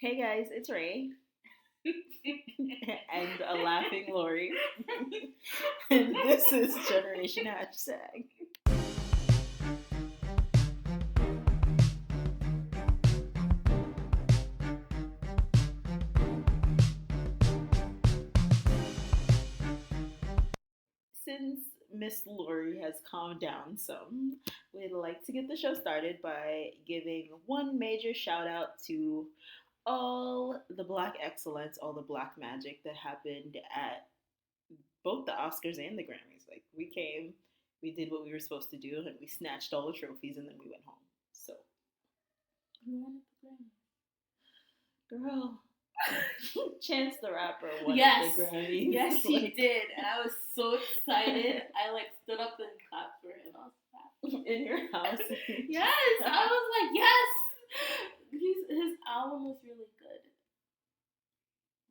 Hey guys, it's Ray. And a laughing Laurie. And this is Generation Hashtag. Since Miss Laurie has calmed down some, we'd like to get the show started by giving one major shout out to all the black excellence, all the black magic that happened at both the Oscars and the Grammys. Like, we came, we did what we were supposed to do, and we snatched all the trophies, and then we went home. So, Who won the Grammy? girl, Chance the Rapper won Yes. the Grammys. Yes, he did, and I was so excited. I stood up and clapped for him. I was clapping. In your house. Yes, I was like, yes. His album was really good,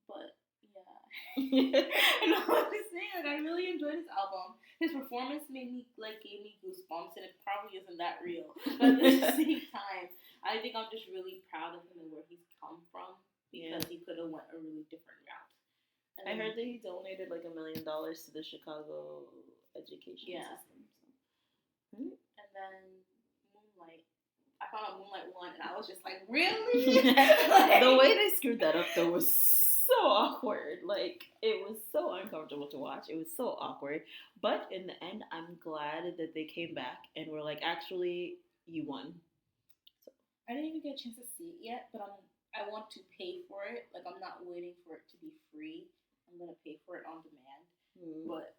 but yeah. And I was just saying, I really enjoyed his album. His performance gave me goosebumps, and it probably isn't that real. But at the same time, I think I'm just really proud of him and where he's come from, because he could have went a really different route. And I heard that he donated like $1 million to the Chicago education system. So. And then Moonlight. I found out Moonlight won, and I was just like, really? The way they screwed that up, though, was so awkward. Like, it was so uncomfortable to watch. It was so awkward. But in the end, I'm glad that they came back and were like, actually, you won. So. I didn't even get a chance to see it yet, but I want to pay for it. Like, I'm not waiting for it to be free. I'm going to pay for it on demand. But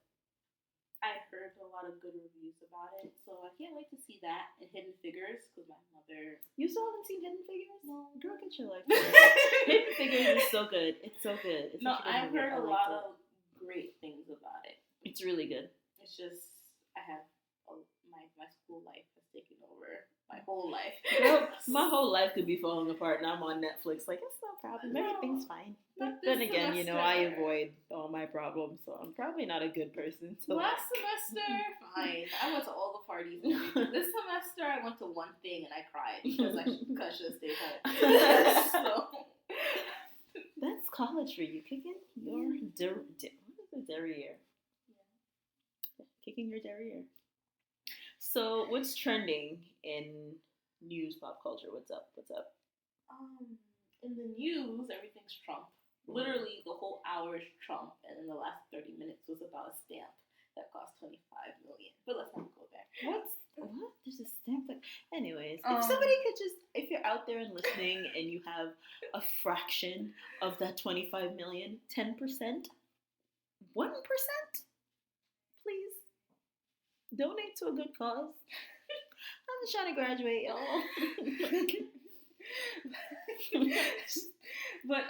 I heard a lot of good reviews about it, so I can't wait to see that and Hidden Figures, because my mother... You still haven't seen Hidden Figures? No. Girl, get your life. Hidden Figures is so good. It's so good. It's I've heard a lot of great things about it. It's really good. It's just, I have... my school life has taken over my whole life. Girl, my whole life could be falling apart, and I'm on Netflix. Like, it's no problem. Everything's fine. But then again, I avoid all my problems, so I'm probably not a good person. Last semester, fine. I went to all the parties and everything. This semester, I went to one thing and I cried because I should have stayed home. So. That's college for you. Kicking your derriere. Yeah. Kicking your derriere. So, what's trending in news, pop culture? What's up? In the news, everything's Trump. Literally, the whole hour is Trump, and in the last 30 minutes was about a stamp that cost $25 million. But let's not go there. What? There's a stamp that... Anyways, if somebody could just... If you're out there and listening and you have a fraction of that $25 million, 10%, 1%, please donate to a good cause. I'm just trying to graduate, y'all. But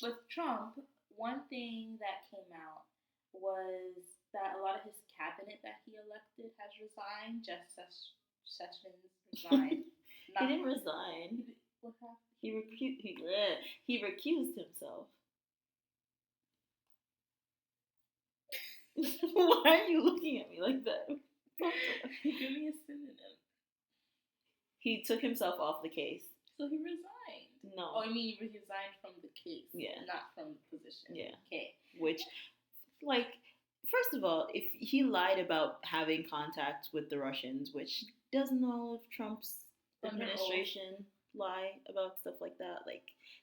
with Trump, one thing that came out was that a lot of his cabinet that he elected has resigned. Jeff Sessions resigned. He didn't resign. What happened? He recused himself. Why are you looking at me like that? Give me a synonym. He took himself off the case. So he resigned. No. Oh, you mean he resigned from the case? Yeah. Not from the position. Yeah. Okay. Which, first of all, if he lied about having contact with the Russians, which doesn't all of Trump's administration lie about stuff like that, like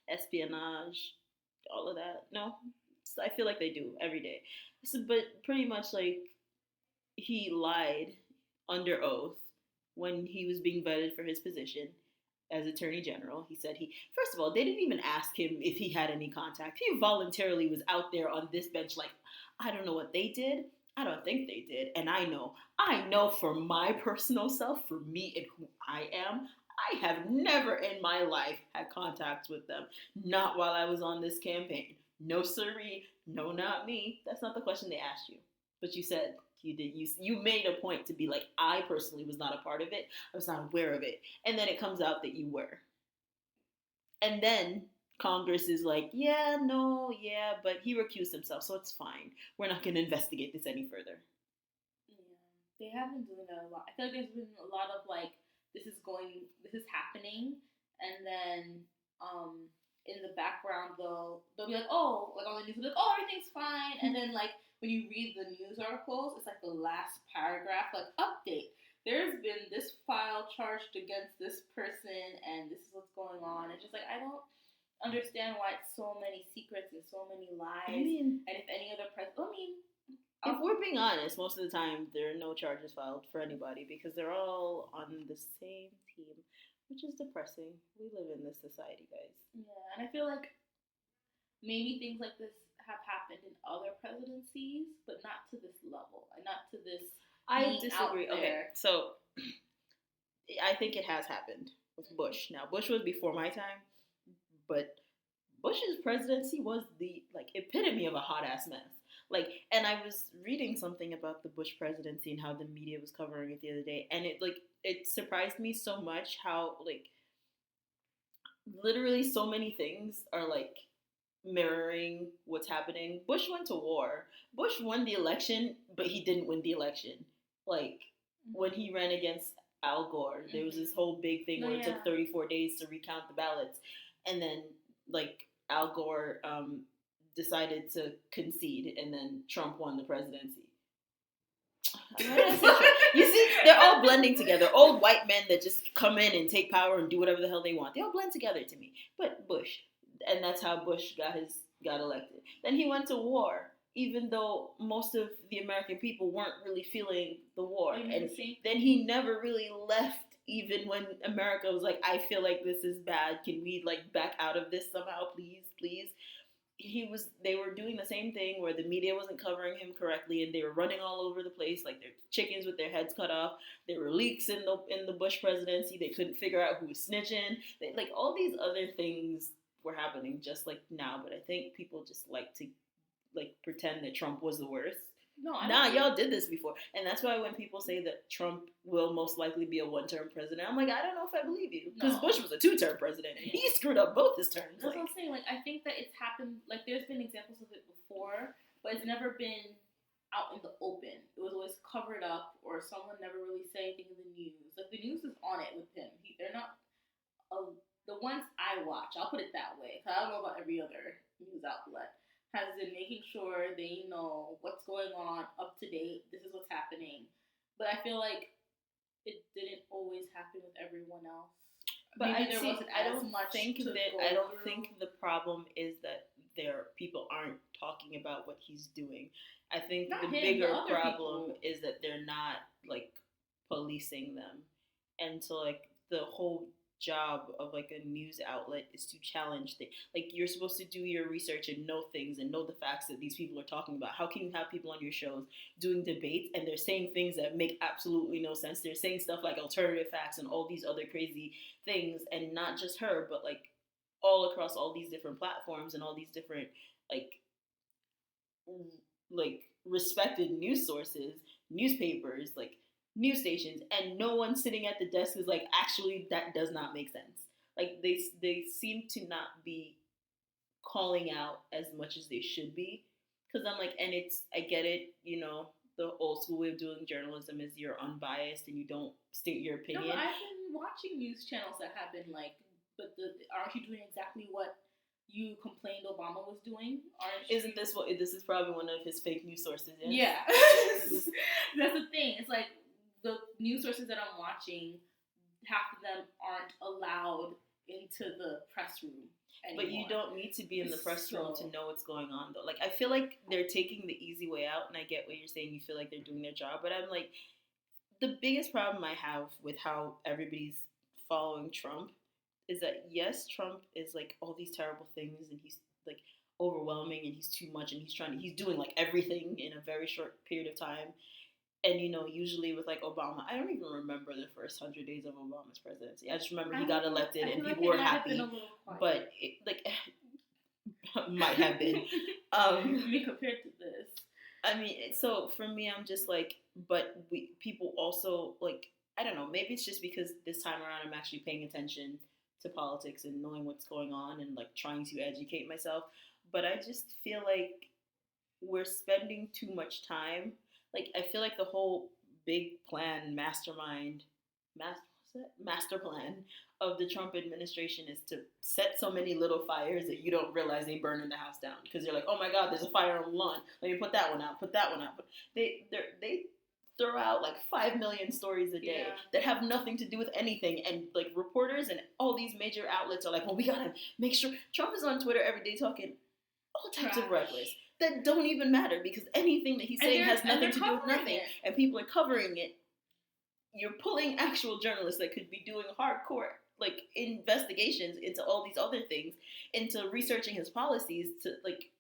espionage, all of that? No? So I feel like they do every day. So, but pretty much, he lied under oath when he was being vetted for his position as Attorney General. He said first of all, they didn't even ask him if he had any contact. He voluntarily was out there on this bench I don't know what they did. I don't think they did. And I know for my personal self, for me and who I am, I have never in my life had contact with them. Not while I was on this campaign. No siree. No, not me. That's not the question they asked you. But you said you did. You made a point to be like, I personally was not a part of it. I was not aware of it. And then it comes out that you were. And then Congress is like, but he recused himself, so it's fine. We're not going to investigate this any further. Yeah, they have been doing that a lot. I feel like there's been a lot of this is happening, and then in the background, they'll be like, oh, like on the news, they'll be like, oh, everything's fine. And then, like, when you read the news articles, it's like the last paragraph, like, update. There's been this file charged against this person, and this is what's going on. It's just like, I don't understand why it's so many secrets and so many lies. I mean, and if any other president, if we're being honest, most of the time there are no charges filed for anybody because they're all on the same team, which is depressing. We live in this society, guys. Yeah, and I feel like maybe things like this have happened in other presidencies, but not to this level, and not to this. I disagree. Okay, so I think it has happened with Bush. Now, Bush was before my time, but Bush's presidency was the like epitome of a hot ass mess. Like, and I was reading something about the Bush presidency and how the media was covering it the other day, and it surprised me so much how like literally so many things are like mirroring what's happening. Bush went to war. Bush won the election, but he didn't win the election. Like when he ran against Al Gore, there was this whole big thing where it took 34 days to recount the ballots, and then like Al Gore decided to concede, and then Trump won the presidency. You see, they're all blending together. Old white men that just come in and take power and do whatever the hell they want. They all blend together to me. But Bush, and that's how Bush got elected. Then he went to war, even though most of the American people weren't really feeling the war. And then he never really left, even when America was like, I feel like this is bad. Can we like back out of this somehow, please, please? They were doing the same thing where the media wasn't covering him correctly, and they were running all over the place like they're chickens with their heads cut off. There were leaks in the Bush presidency. They couldn't figure out who was snitching. Like all these other things were happening just like now, but I think people just like to like pretend that Trump was the worst. Y'all did this before. And that's why when people say that Trump will most likely be a one-term president, I'm like, I don't know if I believe you. Because Bush was a two-term president, and he screwed up both his terms. That's what I'm saying. Like, I think that it's happened, like, there's been examples of it before, but it's never been out in the open. It was always covered up, or someone never really said anything in the news. Like, the news is on it with him. They're not, the ones I watch, I'll put it that way, because I don't know about every other news outlet, has been making sure they know what's going on, up to date, this is what's happening. But I feel like it didn't always happen with everyone else. But I don't think the problem is that people aren't talking about what he's doing. I think the bigger problem is that they're not like policing them. And so like the whole job of like a news outlet is to challenge things. Like you're supposed to do your research and know things and know the facts that these people are talking about. How can you have people on your shows doing debates and they're saying things that make absolutely no sense? They're saying stuff like alternative facts and all these other crazy things, and not just her, but like all across all these different platforms and all these different like respected news sources, newspapers, like news stations, and no one sitting at the desk is like, actually, that does not make sense. Like they seem to not be calling out as much as they should be. Because I'm like, and I get it, you know, the old school way of doing journalism is you're unbiased and you don't state your opinion. No, but I've been watching news channels that have been like, but aren't you doing exactly what you complained Obama was doing? Isn't this this is probably one of his fake news sources? Yeah. That's the thing. It's like, the news sources that I'm watching, half of them aren't allowed into the press room anymore. But you don't need to be in the press room to know what's going on, though. Like, I feel like they're taking the easy way out, and I get what you're saying. You feel like they're doing their job, but I'm like, the biggest problem I have with how everybody's following Trump is that, yes, Trump is like all these terrible things, and he's like overwhelming, and he's too much, and he's doing like everything in a very short period of time. And, you know, usually with, like, Obama, I don't even remember the first 100 days of Obama's presidency. I just remember he got elected and people were happy. But, might have been. Compared to this. I mean, so for me, I'm just like, but people also, like, I don't know, maybe it's just because this time around I'm actually paying attention to politics and knowing what's going on and, like, trying to educate myself. But I just feel like we're spending too much time. Like, I feel like the whole big plan, mastermind, what's master plan of the Trump administration is to set so many little fires that you don't realize they burn in the house down because you're like, oh my God, there's a fire on the lawn. Let me put that one out. Put that one out. But they throw out like 5 million stories a day that have nothing to do with anything, and like reporters and all these major outlets are like, well, we gotta make sure. Trump is on Twitter every day talking all types of reckless that don't even matter because anything that he's saying has nothing to do with nothing, and people are covering it. You're pulling actual journalists that could be doing hardcore like investigations into all these other things, into researching his policies to like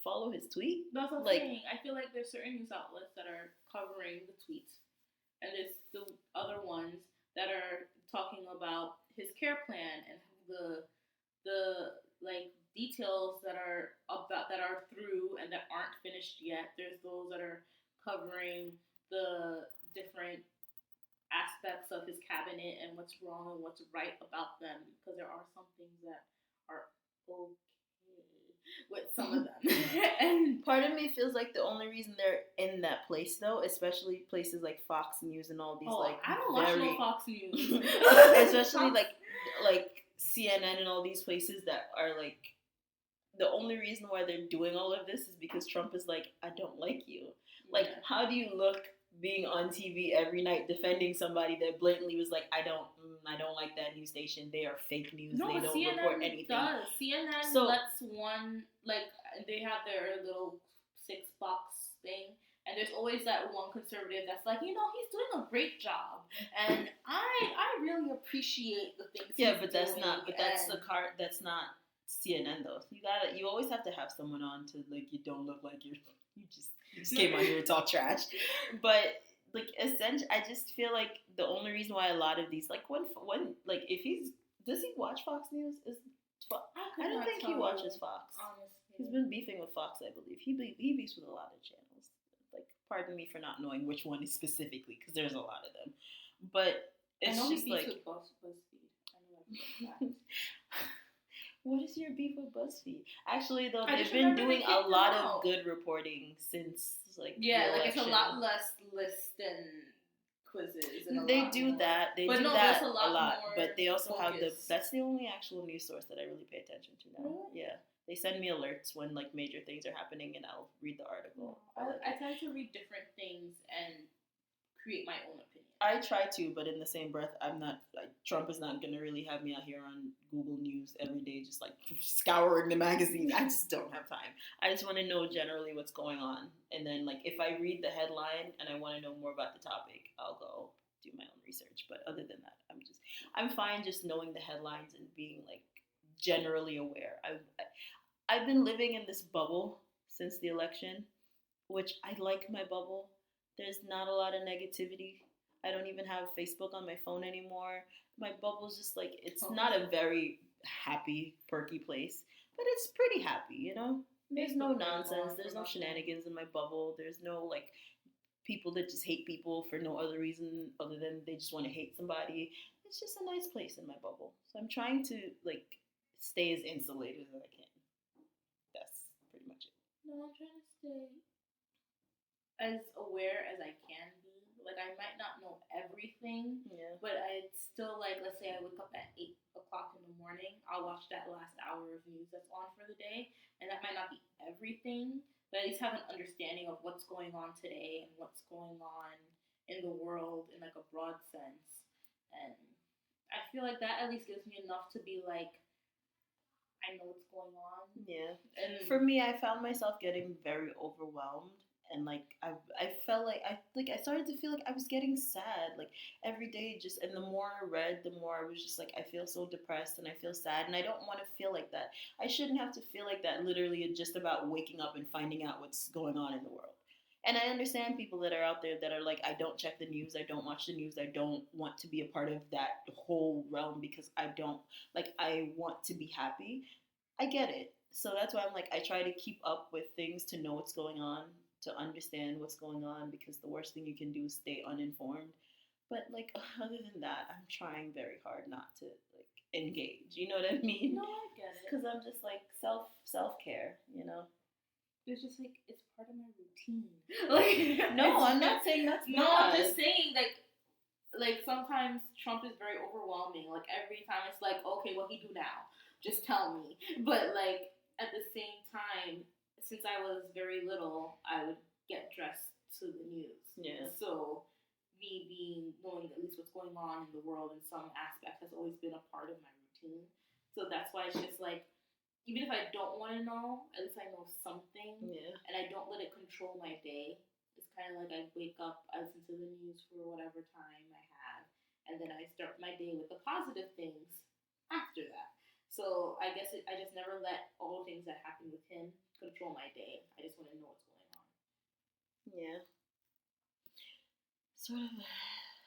follow his tweet. That's what I'm saying. I feel like there's certain news outlets that are covering the tweets, and there's the other ones that are talking about his care plan and the like details that are through and that aren't finished yet. There's those that are covering the different aspects of his cabinet and what's wrong and what's right about them, because there are some things that are okay with some of them. And part of me feels like the only reason they're in that place, though, especially places like Fox News and all these I don't watch no Fox News, especially like CNN and all these places that are like, the only reason why they're doing all of this is because Trump is like, I don't like you. Like, how do you look being on TV every night defending somebody that blatantly was like, I don't like that news station. They are fake news. No, they don't CNN report anything. Does. CNN lets one, like, they have their little 6-box thing, and there's always that one conservative that's like, he's doing a great job, and I really appreciate the things. Yeah, but that's not. But that's That's not CNN though. You always have to have someone on to like, you don't look like you just came on here to talk trash. But like, essentially, I just feel like the only reason why a lot of these, like, when like, if does he watch Fox News? I don't think he watches Fox. Honestly. He's been beefing with Fox, I believe. He beefs with a lot of channels. Like, pardon me for not knowing which one is specifically, because there's a lot of them. But it's just like, with BuzzFeed. I know that. What is your beef with BuzzFeed? Actually, though, they've been doing a lot of good reporting since, like, the election. It's a lot less lists and quizzes. And they do that. They do that a lot. But they also have that's the only actual news source that I really pay attention to now. Really? Yeah. They send me alerts when, like, major things are happening, and I'll read the article. I tend to read different things and create my own opinion. I try to, but in the same breath, I'm not, like, Trump is not going to really have me out here on Google News every day just, like, scouring the magazines. I just don't have time. I just want to know generally what's going on. And then, like, if I read the headline and I want to know more about the topic, I'll go do my own research. But other than that, I'm fine just knowing the headlines and being, like, generally aware. I've been living in this bubble since the election, which I like my bubble. There's not a lot of negativity. I don't even have Facebook on my phone anymore. My bubble's just like, it's not a very happy, perky place, but it's pretty happy, you know? There's no nonsense. There's no shenanigans in my bubble. There's no, like, people that just hate people for no other reason other than they just want to hate somebody. It's just a nice place in my bubble. So I'm trying to, like, stay as insulated as I can. That's pretty much it. No, I'm trying to stay as aware as I can be. Like, I might not know everything, but I'd still, like, let's say I wake up at 8 o'clock in the morning, I'll watch that last hour of news that's on for the day, and that might not be everything, but at least have an understanding of what's going on today and what's going on in the world in, like, a broad sense. And I feel like that at least gives me enough to be, like, I know what's going on. Yeah. And for me, I found myself getting very overwhelmed. And, like, I felt like I started to feel like I was getting sad, like, every day just, and the more I read, the more I was just like, I feel so depressed and I feel sad, and I don't want to feel like that. I shouldn't have to feel like that literally just about waking up and finding out what's going on in the world. And I understand people that are out there that are like, I don't check the news, I don't watch the news, I don't want to be a part of that whole realm because I want to be happy. I get it. So that's why I'm like, I try to keep up with things to know what's going on, to understand what's going on, because the worst thing you can do is stay uninformed. But, like, other than that, I'm trying very hard not to, like, engage. You know what I mean? No, I get it. Because I'm just, like, self-care, you know? It's just, like, it's part of my routine. Like, no, I'm not saying that's no, bad. I'm just saying, like, like sometimes Trump is very overwhelming. Like every time it's like, okay, what he do now? Just tell me. But like at the same time, since I was very little, I would get dressed to the news. Yeah. So me being knowing at least what's going on in the world in some aspect has always been a part of my routine. So that's why it's just like even if I don't want to know, at least I know something, Yeah. and I don't let it control my day. It's kind of like I wake up, I listen to the news for whatever time I have, and then I start my day with the positive things after that. So I guess I just never let all the things that happen with him control my day. I just want to know what's going on. Yeah. Sort of a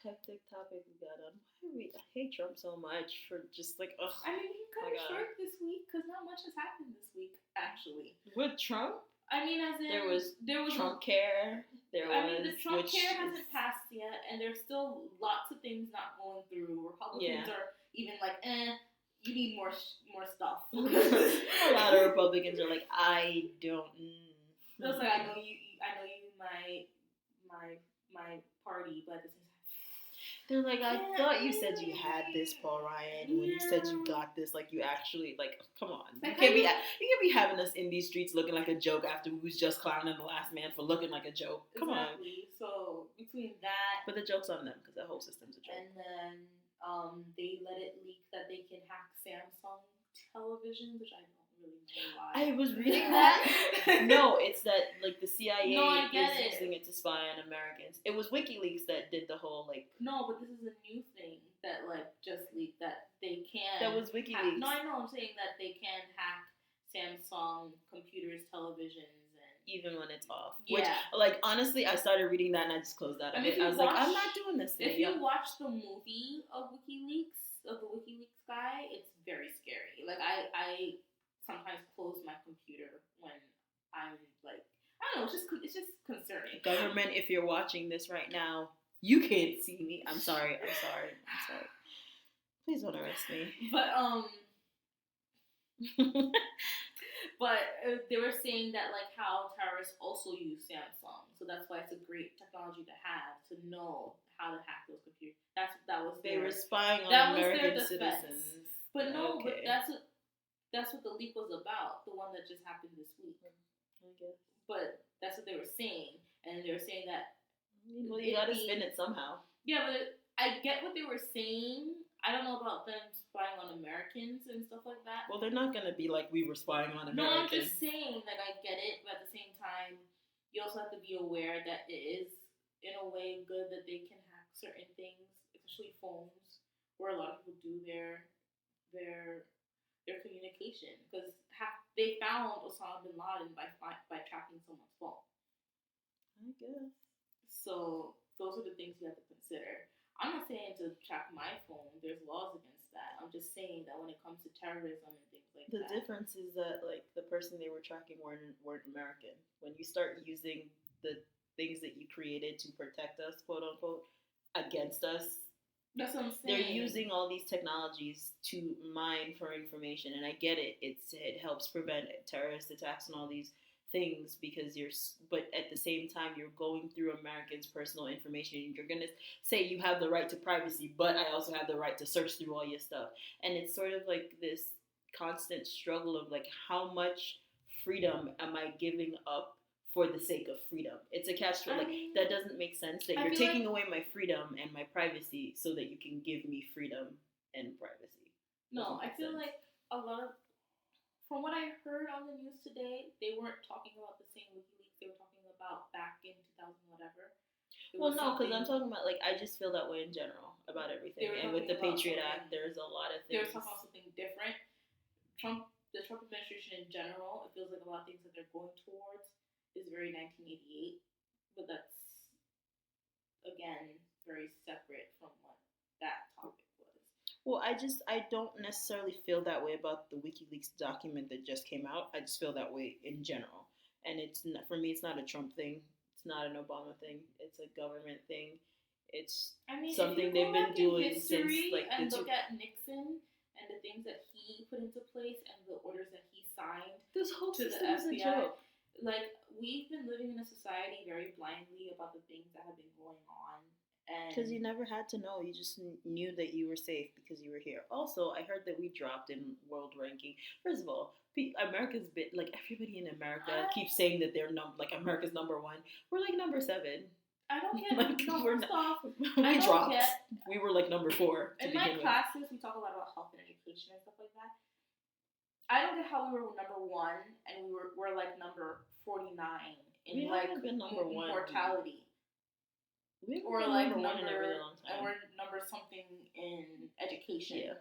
hectic topic we got on. I hate Trump so much for just like, ugh. I mean, he cut it short this week because not much has happened this week, actually. With Trump? I mean, as in there was Trump care. The Trump care hasn't passed yet, and there's still lots of things not going through. Republicans are even like, you need more stuff. A lot of Republicans are like, I don't. So it's like I know you, my party, but at the same time. They're like, I thought you said you had this, Paul Ryan. When you said you got this, like you actually, like, come on. You can't be having us in these streets looking like a joke after we was just clowning the last man for looking like a joke. Come on. So between that, but the joke's on them because that whole system's a joke. And then they let it leak that they can hack Samsung televisions, which I don't really know why. I was reading that. No, it's that like the CIA is using it to spy on Americans. It was WikiLeaks that did the whole like. No, but this is a new thing that like just leaked that they can. That was WikiLeaks. No, I know. I'm saying that they can hack Samsung computers, televisions, and even when it's off. Yeah. Which, like, honestly, I started reading that and I just closed that. I was like, I'm not doing this thing. If you watch the movie of WikiLeaks, of the WikiLeaks guy, it's very scary. Like I sometimes close my computer when I'm like, I don't know, it's just concerning. Government, if you're watching this right now, you can't see me. I'm sorry. Please don't arrest me. But they were saying that like how terrorists also use Samsung, so that's why it's a great technology to have to know how to hack those computers. They were spying on American citizens. But no, okay. But that's what the leak was about, the one that just happened this week. I guess. But that's what they were saying, and they were saying that. Well, you gotta spin it somehow. Yeah, but I get what they were saying. I don't know about them spying on Americans and stuff like that. Well, they're not gonna be like we were spying on Americans. No, I'm just saying, like, I get it, but at the same time, you also have to be aware that it is, in a way, good that they can hack certain things, especially phones, where a lot of people do their communication, because they found Osama bin Laden by tracking someone's phone. I guess. So those are the things you have to consider. I'm not saying to track my phone. There's laws against that. I'm just saying that when it comes to terrorism and things like that. The difference is that like the person they were tracking weren't American. When you start using the things that you created to protect us, quote unquote, against us. That's what I'm saying. They're using all these technologies to mine for information, and I get it. It helps prevent terrorist attacks and all these things because but at the same time, you're going through Americans' personal information. You're gonna say you have the right to privacy, but I also have the right to search through all your stuff, and it's sort of like this constant struggle of like how much freedom am I giving up for the sake of freedom? It's a catch. Like that doesn't make sense. That you're taking away my freedom and my privacy so that you can give me freedom and privacy. No, I feel like a lot of, from what I heard on the news today, they weren't talking about the same WikiLeaks. They were talking about back in 2000 whatever. Well, no, because I'm talking about like I just feel that way in general about everything. And with the Patriot Act, there's a lot of things. They were talking about something different. The Trump administration in general, it feels like a lot of things that they're going towards is very 1988, but that's, again, very separate from what that topic was. Well, I don't necessarily feel that way about the WikiLeaks document that just came out. I just feel that way in general. And it's not, for me, it's not a Trump thing. It's not an Obama thing. It's a government thing. It's something they've been doing since like and look at Nixon and the things that he put into place and the orders that he signed this whole to the FBI. Like, we've been living in a society very blindly about the things that have been going on Because you never had to know. You just knew that you were safe because you were here. Also, I heard that we dropped in world ranking. First of all, America's been like everybody in America keeps saying that they're like America's number one. We're like number 7. I don't get like, no, first off, we dropped. We were like number 4. In my classes, we talk a lot about health and education and stuff like that. I don't get how we were number 1 and we're like number 49 in like been number 1 mortality. Or like number in a really long time. And we're number something in education. Yeah.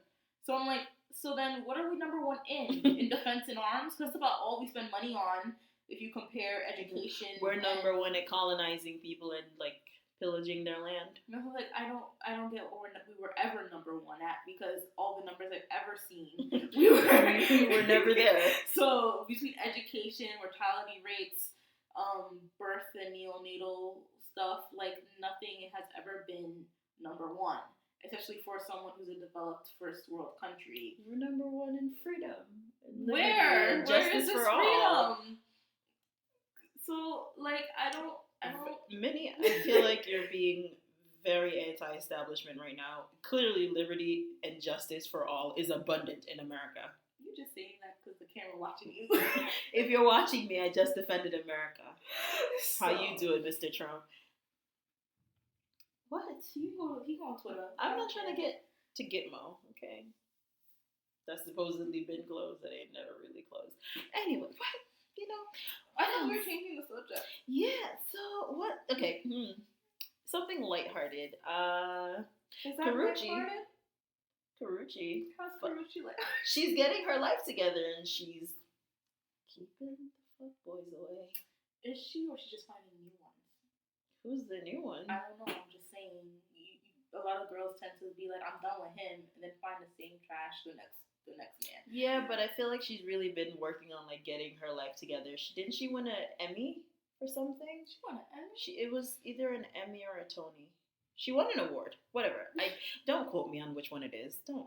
So I'm like, so then what are we number 1 in defense and arms? Because that's about all we spend money on. If you compare education, we're number 1 at colonizing people and like pillaging their land. No, like I don't get what we were ever number 1 at, because all the numbers I've ever seen, we were never there. So between education, mortality rates, birth and neonatal stuff, like nothing has ever been number 1, especially for someone who's a developed first world country. We're number 1 in freedom. Where is this freedom? All. So like I don't. Minnie, I feel like you're being very anti-establishment right now. Clearly, liberty and justice for all is abundant in America. You're just saying that because the camera watching you. If you're watching me, I just defended America. So. How you doing, Mr. Trump? What? He go on Twitter. I'm not trying to get to Gitmo, okay? That's supposedly been closed. That ain't never really closed. Anyway, what? You know, I thought we were changing the subject. Yeah. So what? Okay. Something lighthearted. Is that lighthearted? Karuchi. How's Karuchi like? She's getting her life together and she's keeping the fuck boys away. Is she, or she's just finding new ones? Who's the new one? I don't know. I'm just saying. A lot of girls tend to be like, I'm done with him, and then find the same trash the next man. Yeah, but I feel like she's really been working on like getting her life together. Didn't she win an Emmy for something? She won an Emmy? It was either an Emmy or a Tony. She won an award. Whatever. Don't quote me on which one it is. Don't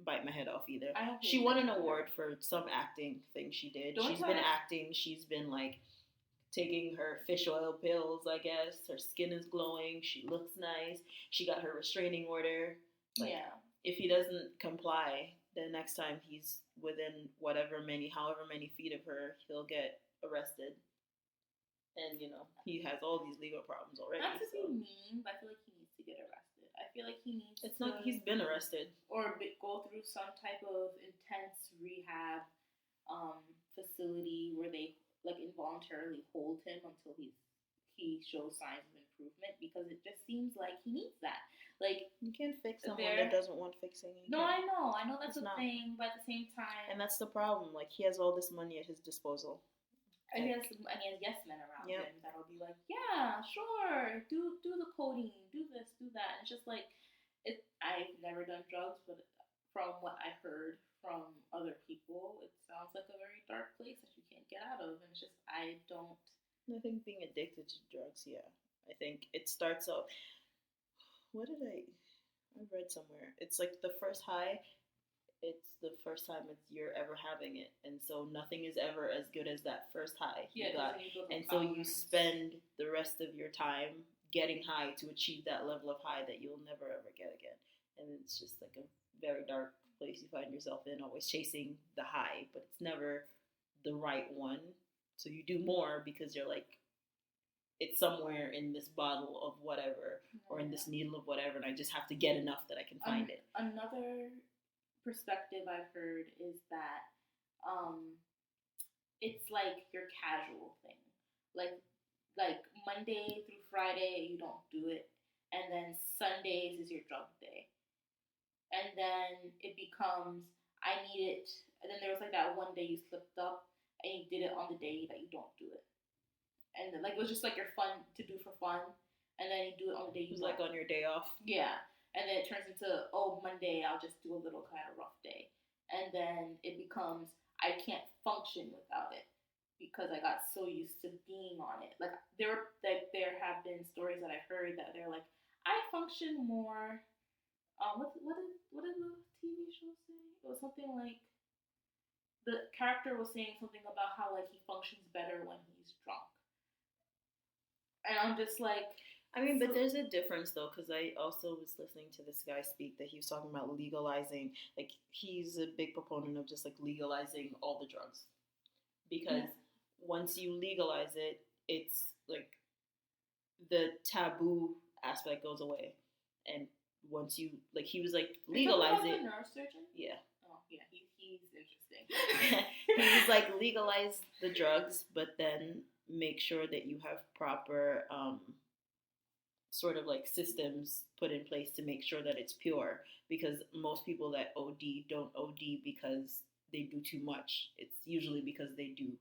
bite my head off either. She won an award for some acting thing she did. She's been acting. She's been like taking her fish oil pills, I guess. Her skin is glowing. She looks nice. She got her restraining order. Like, yeah. If he doesn't comply, the next time he's within however many feet of her, he'll get arrested. And, you know, he has all these legal problems already. Not to be mean, but I feel like he needs to get arrested. I feel like he needs he's been arrested. Or go through some type of intense rehab facility where they, like, involuntarily hold him until he shows signs of improvement, because it just seems like he needs that. Like, you can't fix someone that doesn't want fixing. I know that's a thing, but at the same time, and that's the problem. Like, he has all this money at his disposal, and he has yes men around him that'll be like, yeah, sure, do the coding, do this, do that. And it's just like, I've never done drugs, but from what I heard from other people, it sounds like a very dark place that you can't get out of. And it's just, I think being addicted to drugs, I think it starts off. What did I read somewhere? It's like the first high. It's the first time you're ever having it, and so nothing is ever as good as that first high you got. And so you spend the rest of your time getting high to achieve that level of high that you'll never ever get again. And it's just like a very dark place you find yourself in, always chasing the high, but it's never the right one. So you do more because you're like, it's somewhere in this bottle of whatever, or in this needle of whatever, and I just have to get enough that I can find it. Another perspective I've heard is that it's like your casual thing. Like Monday through Friday, you don't do it, and then Sundays is your drug day. And then it becomes, I need it, and then there was like that one day you slipped up, and you did it on the day that you don't do it. And then, like, it was just like your fun to do for fun, and then you do it on the day you don't. It was like on your day off. Yeah. And then it turns into, Monday, I'll just do a little kind of rough day. And then it becomes, I can't function without it because I got so used to being on it. Like, there have been stories that I've heard that they're like, I function more. What did the TV show say? It was something like, the character was saying something about how, like, he functions better when he's drunk. And I'm just like, I mean, but there's a difference though, because I also was listening to this guy speak that he was talking about legalizing. Like, he's a big proponent of just like legalizing all the drugs because once you legalize it, it's like the taboo aspect goes away, and once you like, he was like legalize it. The neurosurgeon? Yeah. Oh yeah, he's interesting. He's like legalize the drugs, but then make sure that you have proper sort of like systems put in place to make sure that it's pure, because most people that OD don't OD because they do too much. It's usually because they do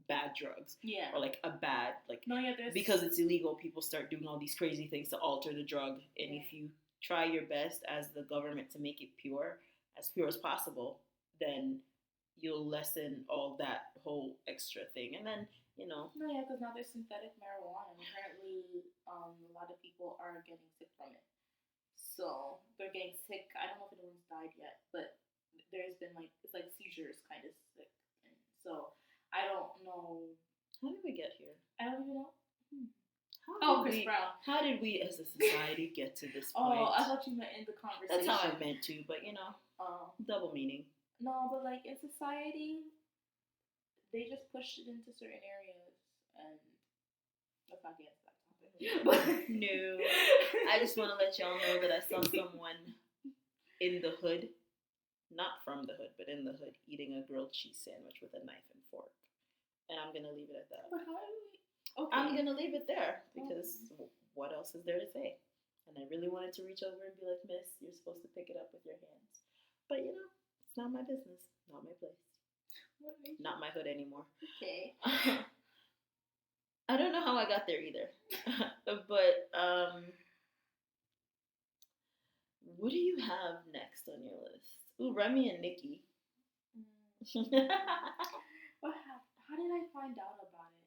bad drugs. Yeah. Or like a bad, like, no, yeah, because it's illegal, people start doing all these crazy things to alter the drug. And if you try your best as the government to make it pure as possible, then you'll lessen all that whole extra thing. And then, you know. No, yeah, because now there's synthetic marijuana, and apparently a lot of people are getting sick from it. So they're getting sick. I don't know if anyone's died yet, but there's been like, it's like seizures kind of sick. And so I don't know. How did we get here? I don't even know. Chris Brown. How did we as a society get to this point? Oh, I thought you meant in the conversation. That's how I meant to, but you know, double meaning. No, but like in society, they just push it into certain areas, and let's not get into that topic. No, I just want to let y'all know that I saw someone in the hood, not from the hood, but in the hood, eating a grilled cheese sandwich with a knife and fork, and I'm gonna leave it at that. But how do we? Okay. I'm gonna leave it there because what else is there to say? And I really wanted to reach over and be like, Miss, you're supposed to pick it up with your hands, but you know. It's not my business, not my place, not my hood anymore. Okay. I don't know how I got there either, but what do you have next on your list? Ooh, Remy and Nikki. What happened? How did I find out about it?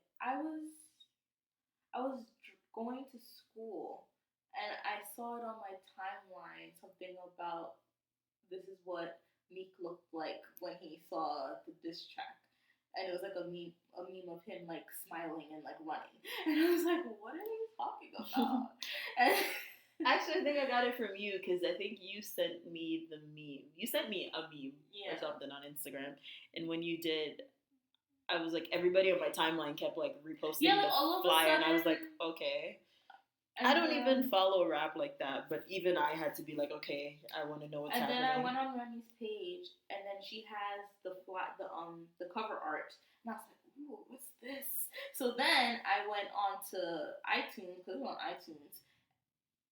I was going to school and I saw it on my timeline, something about this is what Meek looked like when he saw the diss track, and it was like a meme of him like smiling and like running, and I was like, what are you talking about? And actually, I think I got it from you because I think you sent me the meme. You sent me a meme or something on Instagram, and when you did, I was like, everybody on my timeline kept like reposting the flyer, and I was like, okay. I don't even follow rap like that, but even I had to be like, okay, I want to know what's happening. And then I went on Remy's page, and then she has the cover art, and I was like, ooh, what's this? So then I went on to iTunes, because it's on iTunes.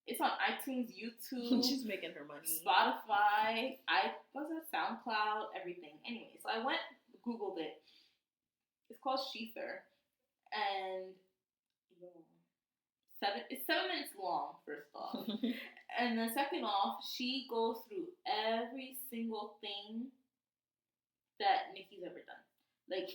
It's on iTunes, YouTube. She's making her money. Spotify, SoundCloud, everything. Anyway, so I went, Googled it. It's called Sheether, and it's 7 minutes long, first off. And then second off, she goes through every single thing that Nicki's ever done. Like,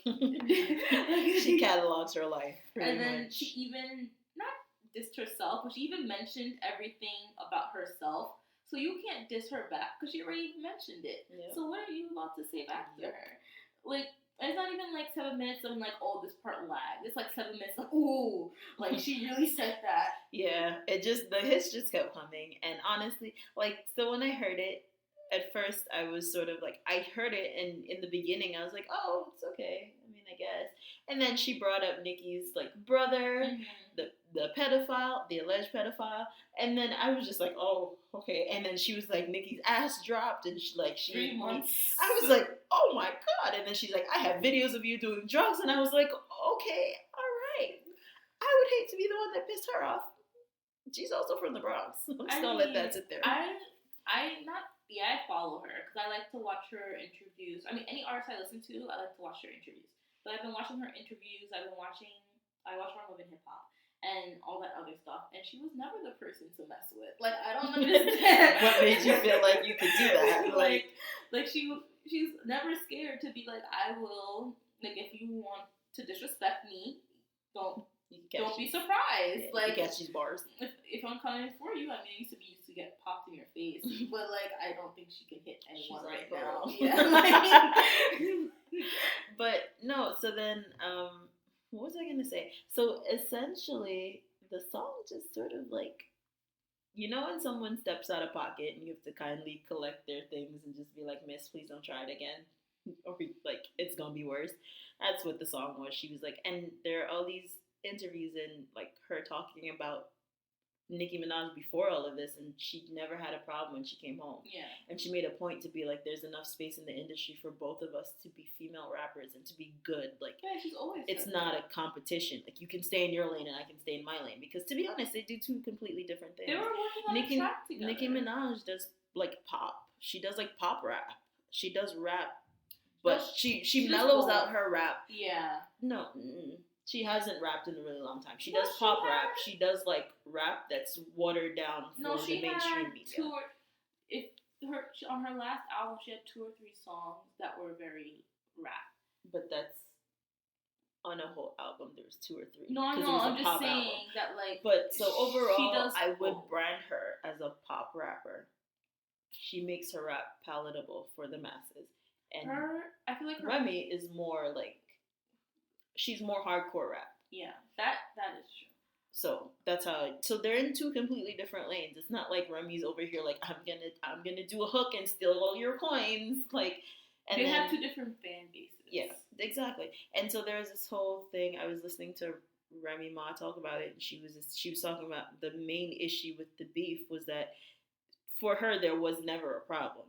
she catalogs her life. And then she even, not dissed herself, but she even mentioned everything about herself. So you can't diss her back because she already mentioned it. Yep. So what are you about to say back to her? Like, it's not even like 7 minutes of like, oh, this part lagged. It's like 7 minutes of, ooh, like she really said that. Yeah, the hits just kept coming. And honestly, like, so when I heard it, at first I was sort of like, I heard it and in the beginning I was like, oh, it's okay. I mean, I guess. And then she brought up Nicki's like brother, the pedophile, the alleged pedophile. And then I was just like, oh, okay. And then she was like, Nicki's ass dropped, and she 3 months. I was like, oh my God. And then she's like, I have videos of you doing drugs. And I was like, okay, all right. I would hate to be the one that pissed her off. She's also from the Bronx. I'm just gonna let that sit there. I follow her because I like to watch her interviews. I mean, any artist I listen to, I like to watch her interviews. But I've been watching her interviews. I watch her on Love and Hip Hop and all that other stuff. And she was never the person to mess with. Like, I don't understand. What made you feel like you could do that? like she's never scared to be like, I will, like, if you want to disrespect me, don't be surprised. Yeah, like, catch these bars. If I'm coming for you, I mean, I used to get popped in your face, but like, I don't think she can hit anyone right now. Yeah. But no. So then, what was I gonna say? So essentially, the song just sort of like, when someone steps out of pocket and you have to kindly collect their things and just be like, Miss, please don't try it again. Or like, it's gonna be worse. That's what the song was. She was like, and there are all these interviews and like her talking about Nicki Minaj before all of this, and she never had a problem when she came home. Yeah. And she made a point to be like, there's enough space in the industry for both of us to be female rappers and to be good. Like, yeah, she's always it's good. not a competition. Like, you can stay in your lane and I can stay in my lane. Because to be honest, they do two completely different things. They were working on a track together. Nicki Minaj does like pop. She does like pop rap. She does rap, but she mellows out her rap. Yeah. No. She hasn't rapped in a really long time. She does pop rap. She does like rap that's watered down for the mainstream media. On her last album, she had 2 or 3 songs that were very rap. But that's on a whole album. There was 2 or 3. No, I'm just saying album. That like. But so overall, I would brand her as a pop rapper. She makes her rap palatable for the masses. And I feel like Remy is more like. She's more hardcore rap. Yeah, that is true. So that's how. So they're in 2 completely different lanes. It's not like Remy's over here like I'm gonna do a hook and steal all your coins. Like, and they have 2 different fan bases. Yeah, exactly. And so there's this whole thing. I was listening to Remy Ma talk about it, and she was talking about the main issue with the beef was that for her there was never a problem,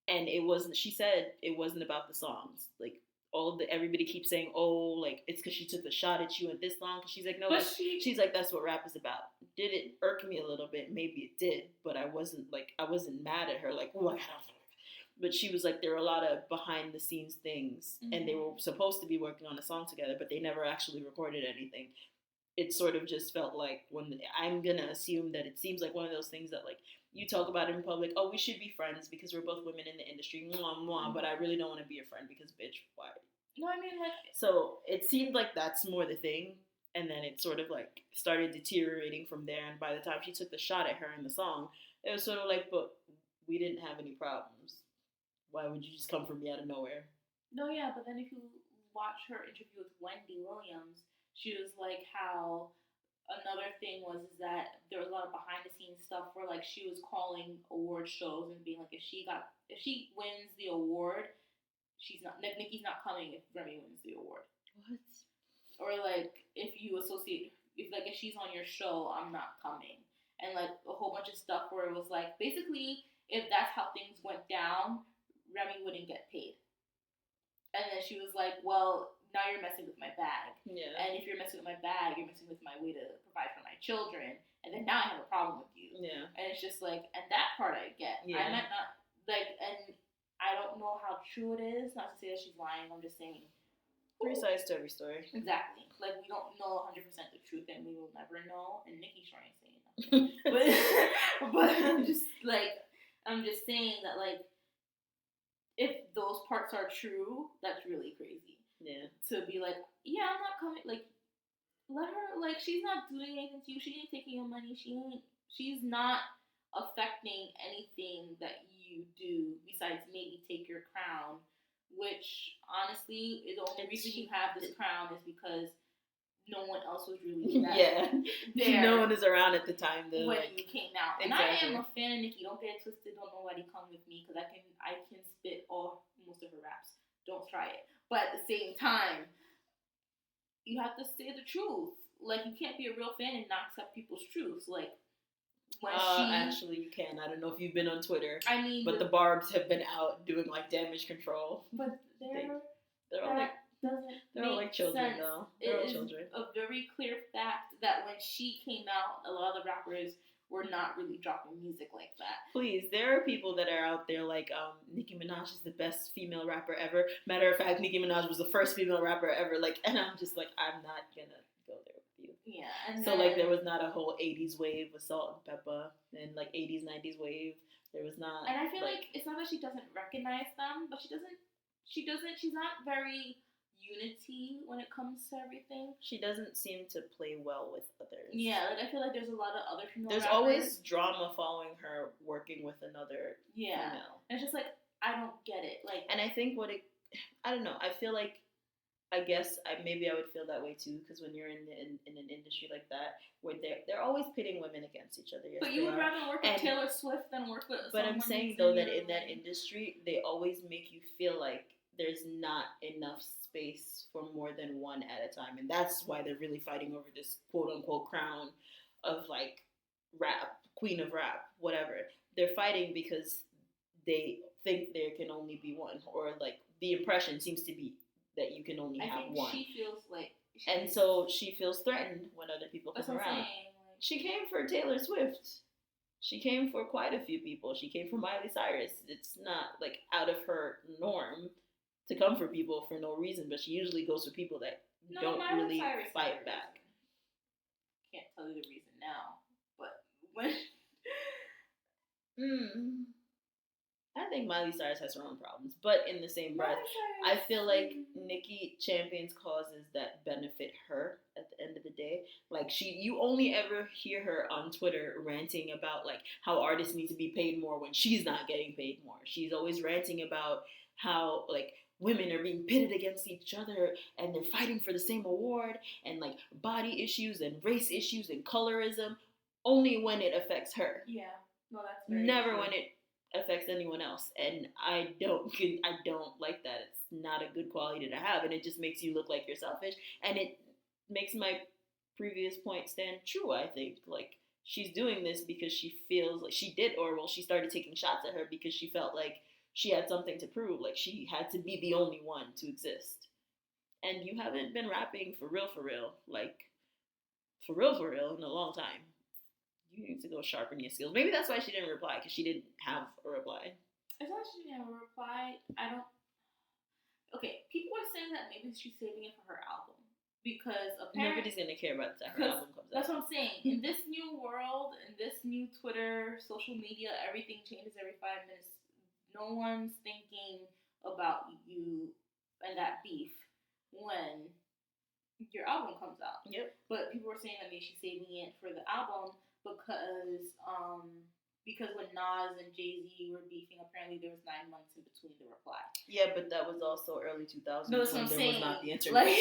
and it wasn't. She said it wasn't about the songs, like. Everybody keeps saying, oh, like, it's because she took the shot at you in this song. She's like, no, she's like, that's what rap is about. Did it irk me a little bit? Maybe it did, but I wasn't mad at her, like, oh, I gotta. But she was like, there were a lot of behind the scenes things, and they were supposed to be working on a song together, but they never actually recorded anything. It sort of just felt like I'm gonna assume that it seems like one of those things that like you talk about in public. Oh, we should be friends because we're both women in the industry. Mwah, mwah, but I really don't want to be your friend because, bitch, why? No, I mean like. So it seemed like that's more the thing, and then it sort of like started deteriorating from there. And by the time she took the shot at her in the song, it was sort of like, but we didn't have any problems. Why would you just come for me out of nowhere? No, yeah, but then if you watch her interview with Wendy Williams. She was like how another thing was is that there was a lot of behind the scenes stuff where like she was calling award shows and being like if she wins the award, Nicki's not coming if Remy wins the award. What? Or like if she's on your show, I'm not coming. And like a whole bunch of stuff where it was like basically if that's how things went down, Remy wouldn't get paid. And then she was like, well, now you're messing with my bag. Yeah. And if you're messing with my bag, you're messing with my way to provide for my children. And then now I have a problem with you. Yeah. And it's just like, and that part I get. Yeah. I might not, like, and I don't know how true it is. Not to say that she's lying. I'm just saying. 3 sides to every story. Exactly. Like, we don't know 100% the truth, and we will never know. And Nicki sure ain't saying nothing. but I'm just saying that, like, if those parts are true, that's really crazy. Yeah. To be like, yeah, I'm not coming. Like, let her. Like, she's not doing anything to you. She ain't taking your money. She's not affecting anything that you do besides maybe take your crown. Which honestly, the only reason you have this crown is because no one else was really there. No one is around at the time though. When you came out, and exactly. I am a fan of Nicki. Don't get it twisted. Don't nobody come with me because I can spit most of her raps. Don't try it. But at the same time, you have to say the truth. Like you can't be a real fan and not accept people's truths. Like when actually you can. I don't know if you've been on Twitter. I mean, but the Barbs have been out doing like damage control. But they're all like. They're all like children, sense. though. They're all it children. Is a very clear fact that when she came out, a lot of the rappers were not really dropping music like that. Please, there are people that are out there like Nicki Minaj is the best female rapper ever. Matter of fact, Nicki Minaj was the first female rapper ever. Like, and I'm just like, I'm not gonna go there with you. Yeah. And so like, there was not a whole '80s wave with Salt and Pepper, and like '80s, '90s wave. There was not. And I feel like it's not that she doesn't recognize them, but she doesn't. She's not very unity when it comes to everything. She doesn't seem to play well with others. Yeah, like I feel like there's a lot of other female rappers. Always drama following her working with another female. And it's just like I don't get it. Like, and I think I don't know. I feel like I guess maybe I would feel that way too, because when you're in an industry like that, where they're always pitting women against each other. Yes, but you would rather work with Taylor Swift than work with. But I'm saying though that in that industry, they always make you feel like there's not enough space for more than one at a time, and that's why they're really fighting over this quote unquote crown of like rap, queen of rap, whatever. They're fighting because they think there can only be one, or like the impression seems to be that you can only have one. She feels like, and so she feels threatened when other people come around. She came for Taylor Swift. She came for quite a few people. She came for Miley Cyrus. It's not like out of her norm to come for people for no reason, but she usually goes for people that don't really fight back. Can't tell you the reason now, but when I think Miley Cyrus has her own problems, but in the same breath, I feel like Nicki champions causes that benefit her at the end of the day. Like you only ever hear her on Twitter ranting about like how artists need to be paid more when she's not getting paid more. She's always ranting about how like women are being pitted against each other and they're fighting for the same award, and like body issues and race issues and colorism, only when it affects her. Yeah, no, that's very never true. When it affects anyone else, and I don't like that. It's not a good quality to have, and it just makes you look like you're selfish, and it makes my previous point stand true. I think like she's doing this because she feels like she started taking shots at her because she felt like she had something to prove, like she had to be the only one to exist. And you haven't been rapping for real, like for real in a long time. You need to go sharpen your skills. Maybe that's why she didn't reply, because she didn't have a reply. As long as she didn't have a reply, Okay, people are saying that maybe she's saving it for her album, because apparently nobody's gonna care about that. Her album comes out. That's what I'm saying. In this new world, in this new Twitter, social media, everything changes every 5 minutes. No one's thinking about you and that beef when your album comes out. Yep. But people were saying that maybe she's saving it for the album because when Nas and Jay-Z were beefing, apparently there was 9 months in between the reply. Yeah, but that was also early 2000s. No, that's what I'm saying. Was not the internet. Like,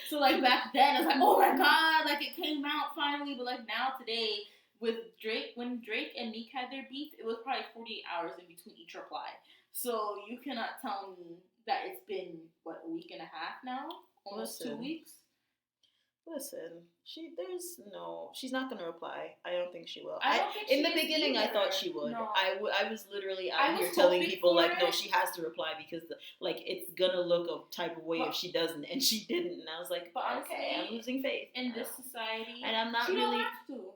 so like back then, I was like, oh my god, like it came out finally. But like now today, with Drake, when Drake and Meek had their beef, it was probably 48 hours in between each reply. So you cannot tell me that it's been, what, a week and a half now? Almost 2 weeks? Listen, she's not gonna reply. I don't think she will. In the beginning, either. I thought she would. No. I was literally out here telling people like, no, she has to reply because it's gonna look a type of way if she doesn't, and she didn't. And I was like, but honestly, okay, I'm losing faith in this society, and I'm not she really. Don't have to,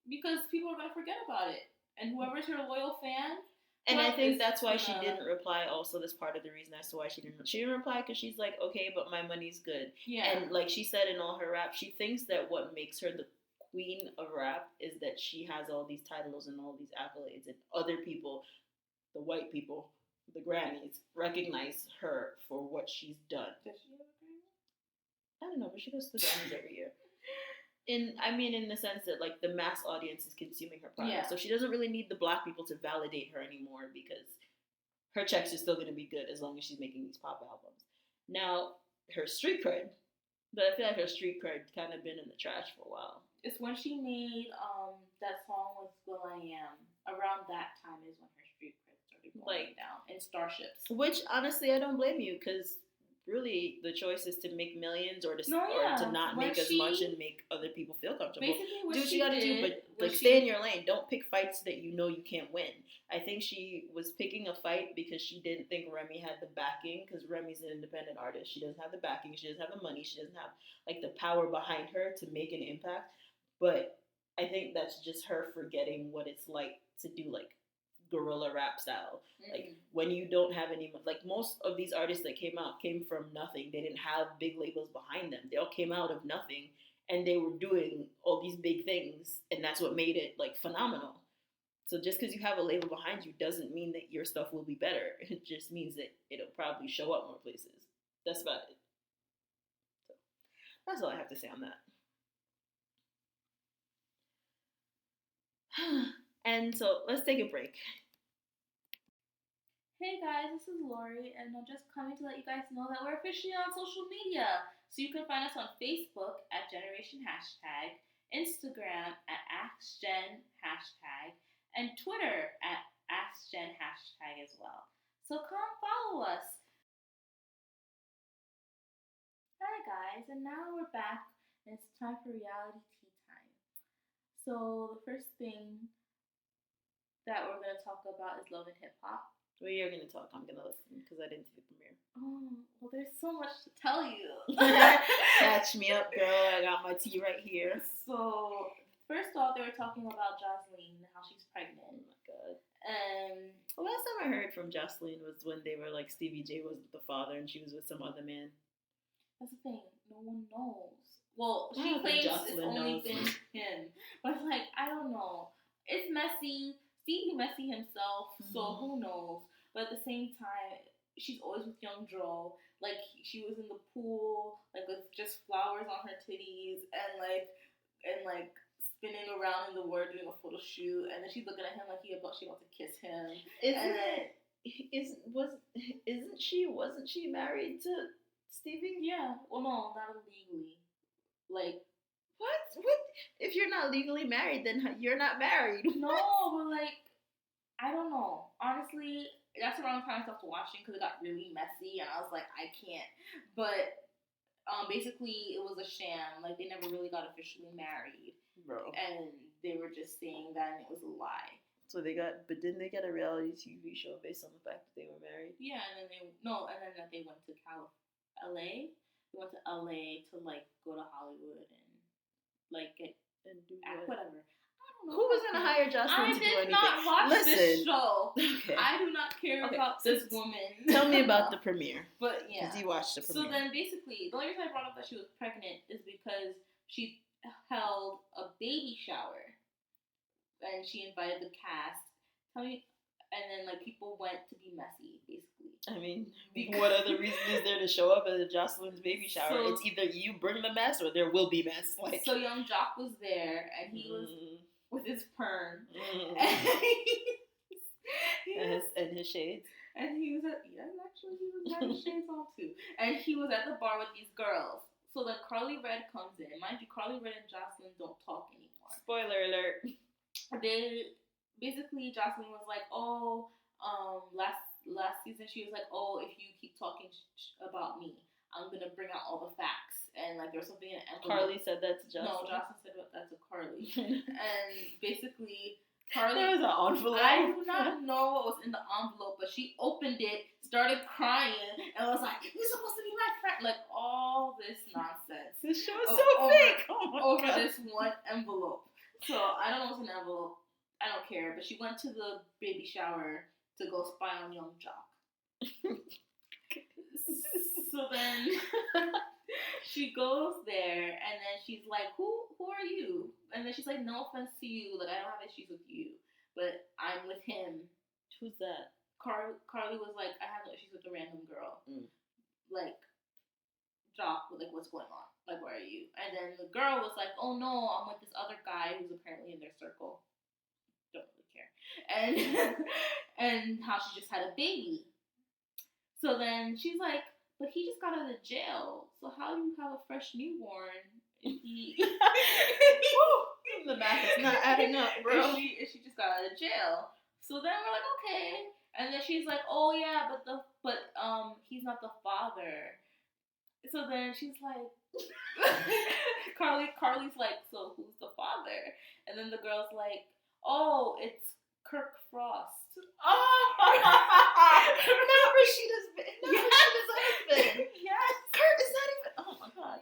because people are gonna forget about it, and whoever's her loyal fan. And I think that's why she didn't reply. Also, that's part of the reason as to why she didn't reply, because she's like, okay, but my money's good. Yeah. And like she said in all her rap, she thinks that what makes her the queen of rap is that she has all these titles and all these accolades, and other people, the white people, the Grammys, recognize her for what she's done. Does she have a Grammy? I don't know, but she goes to the Grammys every year. In the sense that like the mass audience is consuming her product, so she doesn't really need the black people to validate her anymore, because her checks are still going to be good as long as she's making these pop albums. Now her street cred, but I feel like her street cred kind of been in the trash for a while. It's when she made that song with Will I Am. Around that time is when her street cred started going down, and Starships. Which honestly, I don't blame you, because really the choice is to make millions or to not make as much and make other people feel comfortable. Basically, do what you gotta do, but stay in your lane. Don't pick fights that you know you can't win. I think she was picking a fight because she didn't think Remy had the backing, because Remy's an independent artist. She doesn't have the backing. She doesn't have the money. She doesn't have like the power behind her to make an impact. But I think that's just her forgetting what it's like to do like guerrilla rap style. Like when you don't have any, like most of these artists that came from nothing. They didn't have big labels behind them. They all came out of nothing, and they were doing all these big things, and that's what made it like phenomenal. So just because you have a label behind you doesn't mean that your stuff will be better. It just means that it'll probably show up more places. That's about it. So that's all I have to say on that. And so let's take a break. Hey guys, this is Laurie, and I'm just coming to let you guys know that we're officially on social media. So you can find us on Facebook at Generation Hashtag, Instagram at AskGenHashtag, and Twitter at AskGenHashtag as well. So come follow us. Hi guys, and now we're back, and it's time for reality tea time. So the first thing that we're gonna talk about is love and hip hop. Well, you're gonna talk. I'm gonna listen because I didn't see the premiere. Oh, well, there's so much to tell you. Catch me up, girl. I got my tea right here. So, first off, they were talking about Jocelyn, how she's pregnant. Oh my god. And the last time I heard from Jocelyn was when they were like Stevie J was the father and she was with some other man. That's the thing. No one knows. Well, I she don't think claims Jocelyn it's only knows. been him. But it's like, I don't know. It's messy. Stevie messy himself, so who knows? But at the same time, she's always with young Joe. Like, she was in the pool, like, with just flowers on her titties, and spinning around in the word doing a photo shoot, and then she's looking at him like she wants to kiss him. Wasn't she married to Stevie? Yeah. Well, no, not legally. Like, what? If you're not legally married, then you're not married. No, but like, I don't know. Honestly, that's around the time I stopped watching because it got really messy, and I was like, I can't. But basically, it was a sham. Like, they never really got officially married, bro. And they were just saying that, and it was a lie. So but didn't they get a reality TV show based on the fact that they were married? Yeah, and then that they went to LA. They went to LA to like go to Hollywood and like get and do whatever. Who was gonna hire Jocelyn to do anything? I did not watch this show. Okay. I do not care about this woman. Tell me about the premiere. But yeah, because you watched the premiere. So then, basically, the only reason I brought up that she was pregnant is because she held a baby shower, and she invited the cast. And then like people went to be messy, basically. I mean, what other reason is there to show up at Jocelyn's baby shower? So, it's either you bring the mess or there will be mess. Like, so young Jock was there, and he was with his perm, and his shades. And he was he was wearing shades on too. And he was at the bar with these girls. So then Carly Red comes in. Mind you, Carly Red and Jocelyn don't talk anymore. Spoiler alert. Basically, Jocelyn was like, last season she was like, if you keep talking about me, I'm gonna bring out all the facts. And like there was something in an envelope. Carly said that to Jocelyn. No, Jocelyn said that to Carly. And basically, Carly. There was an envelope. I do not know what was in the envelope, but she opened it, started crying, and was like, "You're supposed to be my friend." Like all this nonsense. This show is so fake. Over this one envelope. So I don't know what's in the envelope. I don't care, but she went to the baby shower to go spy on young Jock. So then she goes there, and then she's like, who are you? And then she's like, no offense to you, like I don't have issues with you, but I'm with him. Who's that? Carly was like, I have no issues with the random girl. Like, Jock, like, what's going on? Like, where are you? And then the girl was like, oh no, I'm with this other guy who's apparently in their circle. Don't really care. And how she just had a baby. So then she's like, but he just got out of jail. So how do you have a fresh newborn if he... The math is not adding up, bro. If she just got out of jail. So then we're like, okay. And then she's like, oh yeah, but he's not the father. So then she's like, Carly's like, so who's the father? And then the girl's like, oh, it's Kirk Frost. Oh, not Rashida's husband. Yes. Kirk is not even. Oh my god.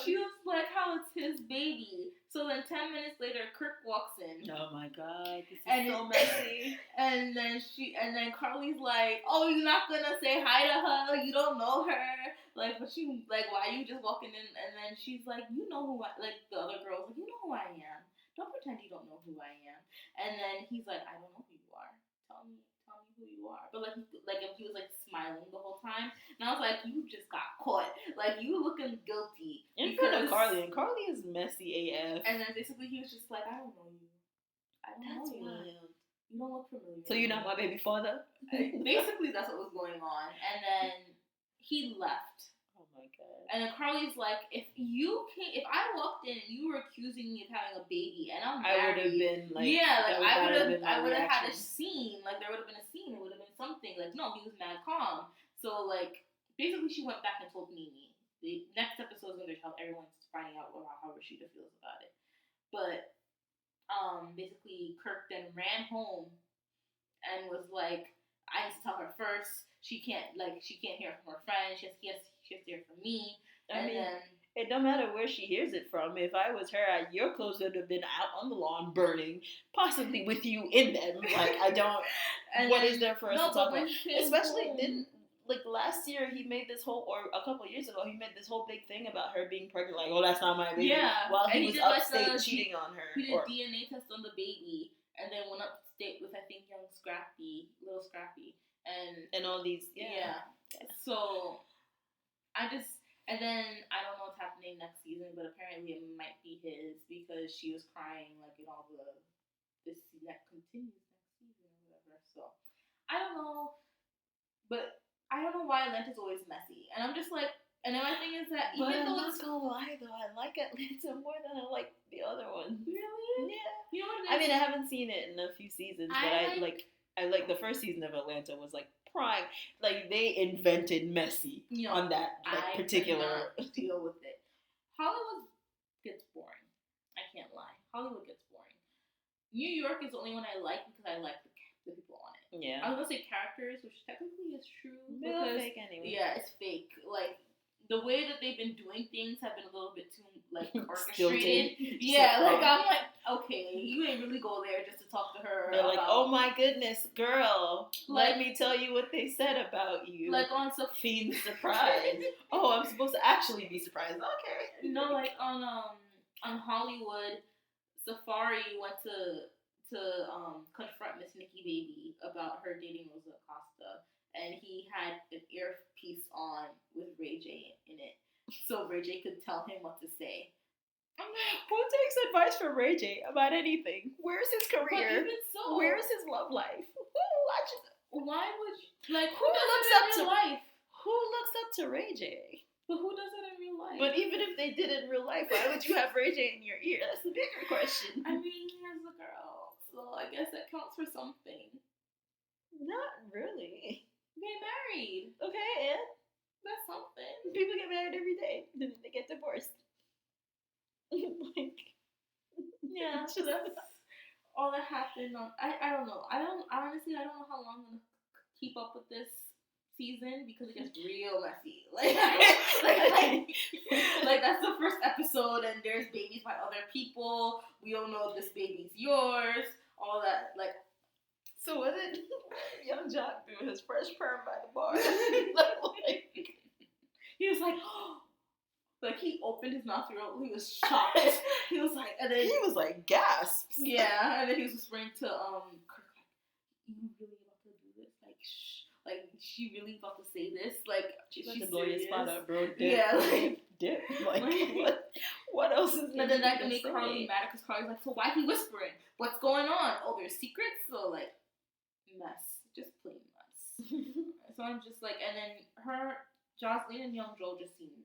She was like, how it's his baby. So then 10 minutes later, Kirk walks in. Oh my god, this is so messy. And then Carly's like, oh, you're not gonna say hi to her? You don't know her? Like, but she like, why are you just walking in? And then she's like, you know who I like. The other girl's like, you know who I am. Don't pretend you don't know who I am. And then he's like, I don't know who you are. Tell me who you are. But if he was like smiling the whole time, and I was like, you just got caught. Like you looking guilty in front of Carly, and Carly is messy AF. And then basically he was just like, I don't know you. I don't know you. Wild. You don't look familiar. So you're not my baby father? Basically, that's what was going on. And then he left. Oh my god. And then Carly's like, if I walked in and you were accusing me of having a baby and I'm married, I would have been like, I would have had a scene. Like, there would have been a scene. It would have been something. Like, no, he was mad calm. So, like, basically she went back and told Mimi. The next episode is when everyone's finding out how Rashida feels about it. But, basically Kirk then ran home and was like, I need to tell her first. She can't hear from her friend. She has to hear from me. It don't matter where she hears it from. If I was her, your clothes would have been out on the lawn burning, possibly with you in them. Like, I don't. What is there for us to talk about? Especially last year, he made this whole, or a couple years ago, he made this whole big thing about her being pregnant. Like, oh, that's not my baby. Yeah. While he was upstate cheating on her. He did a DNA test on the baby, and then went upstate with, I think, little Scrappy, and all these. Yeah. So, and then I don't know what's happening next season, but apparently it might be his because she was crying like in all this that continues next season or whatever. So I don't know, but I don't know why Atlanta's always messy, and I'm just like, and then my thing is that even though I'm not gonna lie though, I like Atlanta more than I like the other one. Really? Yeah. You know what it is? I mean, I haven't seen it in a few seasons, but I like the first season of Atlanta was like prime. Like, they invented messy on that particular. I deal with it. Hollywood gets boring. I can't lie. Hollywood gets boring. New York is the only one I like because I like the people on it. Yeah. I was gonna say characters, which technically is true. Because fake anyway. Yeah, it's fake. Like, the way that they've been doing things have been a little bit too orchestrated. Yeah, I'm like, okay, you ain't really go there just to talk to her. They're like, oh my goodness, girl, let me tell you what they said about you. Like on Fiend surprise. Oh, I'm supposed to actually be surprised. Okay. No, like on Hollywood, Safari went to confront Miss Nikki Baby about her dating Rosa Acosta. And he had an earpiece on with Ray J in it, so Ray J could tell him what to say. I'm like, who takes advice from Ray J about anything? Where's his career? But even so, where's his love life? Who watches? Why would you, like, who looks up to life? Who looks up to Ray J? But who does it in real life? But even if they did it in real life, why would you have Ray J in your ear? That's the bigger question. I mean, he has a girl, so I guess that counts for something. Not really. They married. Okay, and that's something. People get married every day, and then they get divorced. Yeah, so that's all that happened. I don't know. Honestly, I don't know how long I'm gonna keep up with this season because it gets real messy. Like that's the first episode, and there's babies by other people. We don't know if this baby's yours. All that, like. So was it Young Jock doing his first perm by the bar? He was like, like he opened his mouth. He was shocked. He was like, and then he was like gasps. Yeah, and then he was whispering to Kirk, like, you really about to do this? Like, shh. Like, she really about to say this? Like, she's about to blow your spot up, bro. Dip. Yeah, like dip. Like what else is? And then that can make Carly mad because Carly's like, so why he whispering? What's going on? Oh, there's secrets. So like. Mess, just plain mess. So I'm just like, and then Jocelyn and Young Joe just seem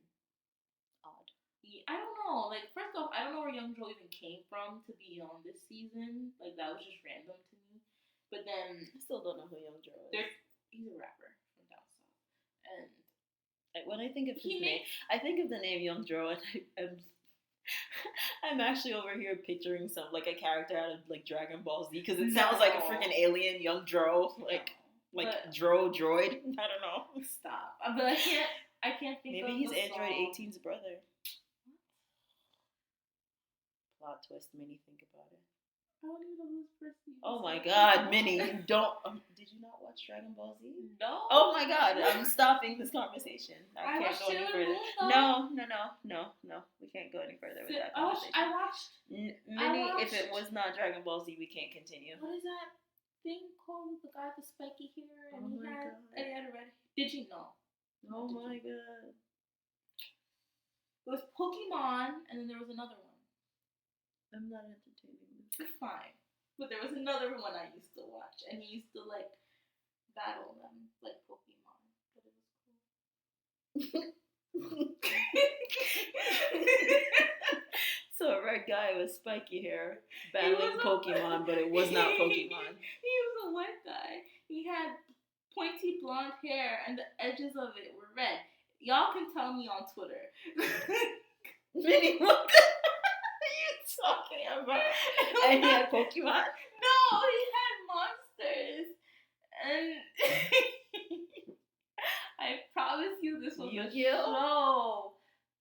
odd. Yeah, I don't know. Like, first off, I don't know where Young Joe even came from to be on this season. Like, that was just random to me. But then I still don't know who Young Joe is. He's a rapper from down south, and when I think of his name, I think of the name Young Joe, and I'm actually over here picturing a character out of like Dragon Ball Z because it sounds like a freaking alien, Young Dro, Dro droid. I don't know. Stop. But I can't think. Maybe he's Android 18's brother. Plot twist, Minnie. Think about it. I don't even know who's first. Oh my God, Minnie! Don't. Did you not watch Dragon Ball Z? No. Oh my God! I'm stopping this conversation. I can't go any further. No. We can't go any further with that conversation. I watched. Minnie, if it was not Dragon Ball Z, we can't continue. What is that thing called with the guy with the spiky hair and he had a red? Did you know? Oh my God! It was Pokemon, and then there was another one. I'm not entertaining this. It's fine. But there was another one I used to watch, and he used to like battle them like Pokemon. But it was cool. So a red guy with spiky hair battling Pokemon, but it was not Pokemon. He was a white guy. He had pointy blonde hair, and the edges of it were red. Y'all can tell me on Twitter. Minnie, what the are you talking about? And he had Pokemon? No, he had monsters. And I promise you this was Yu-Gi-Oh? No.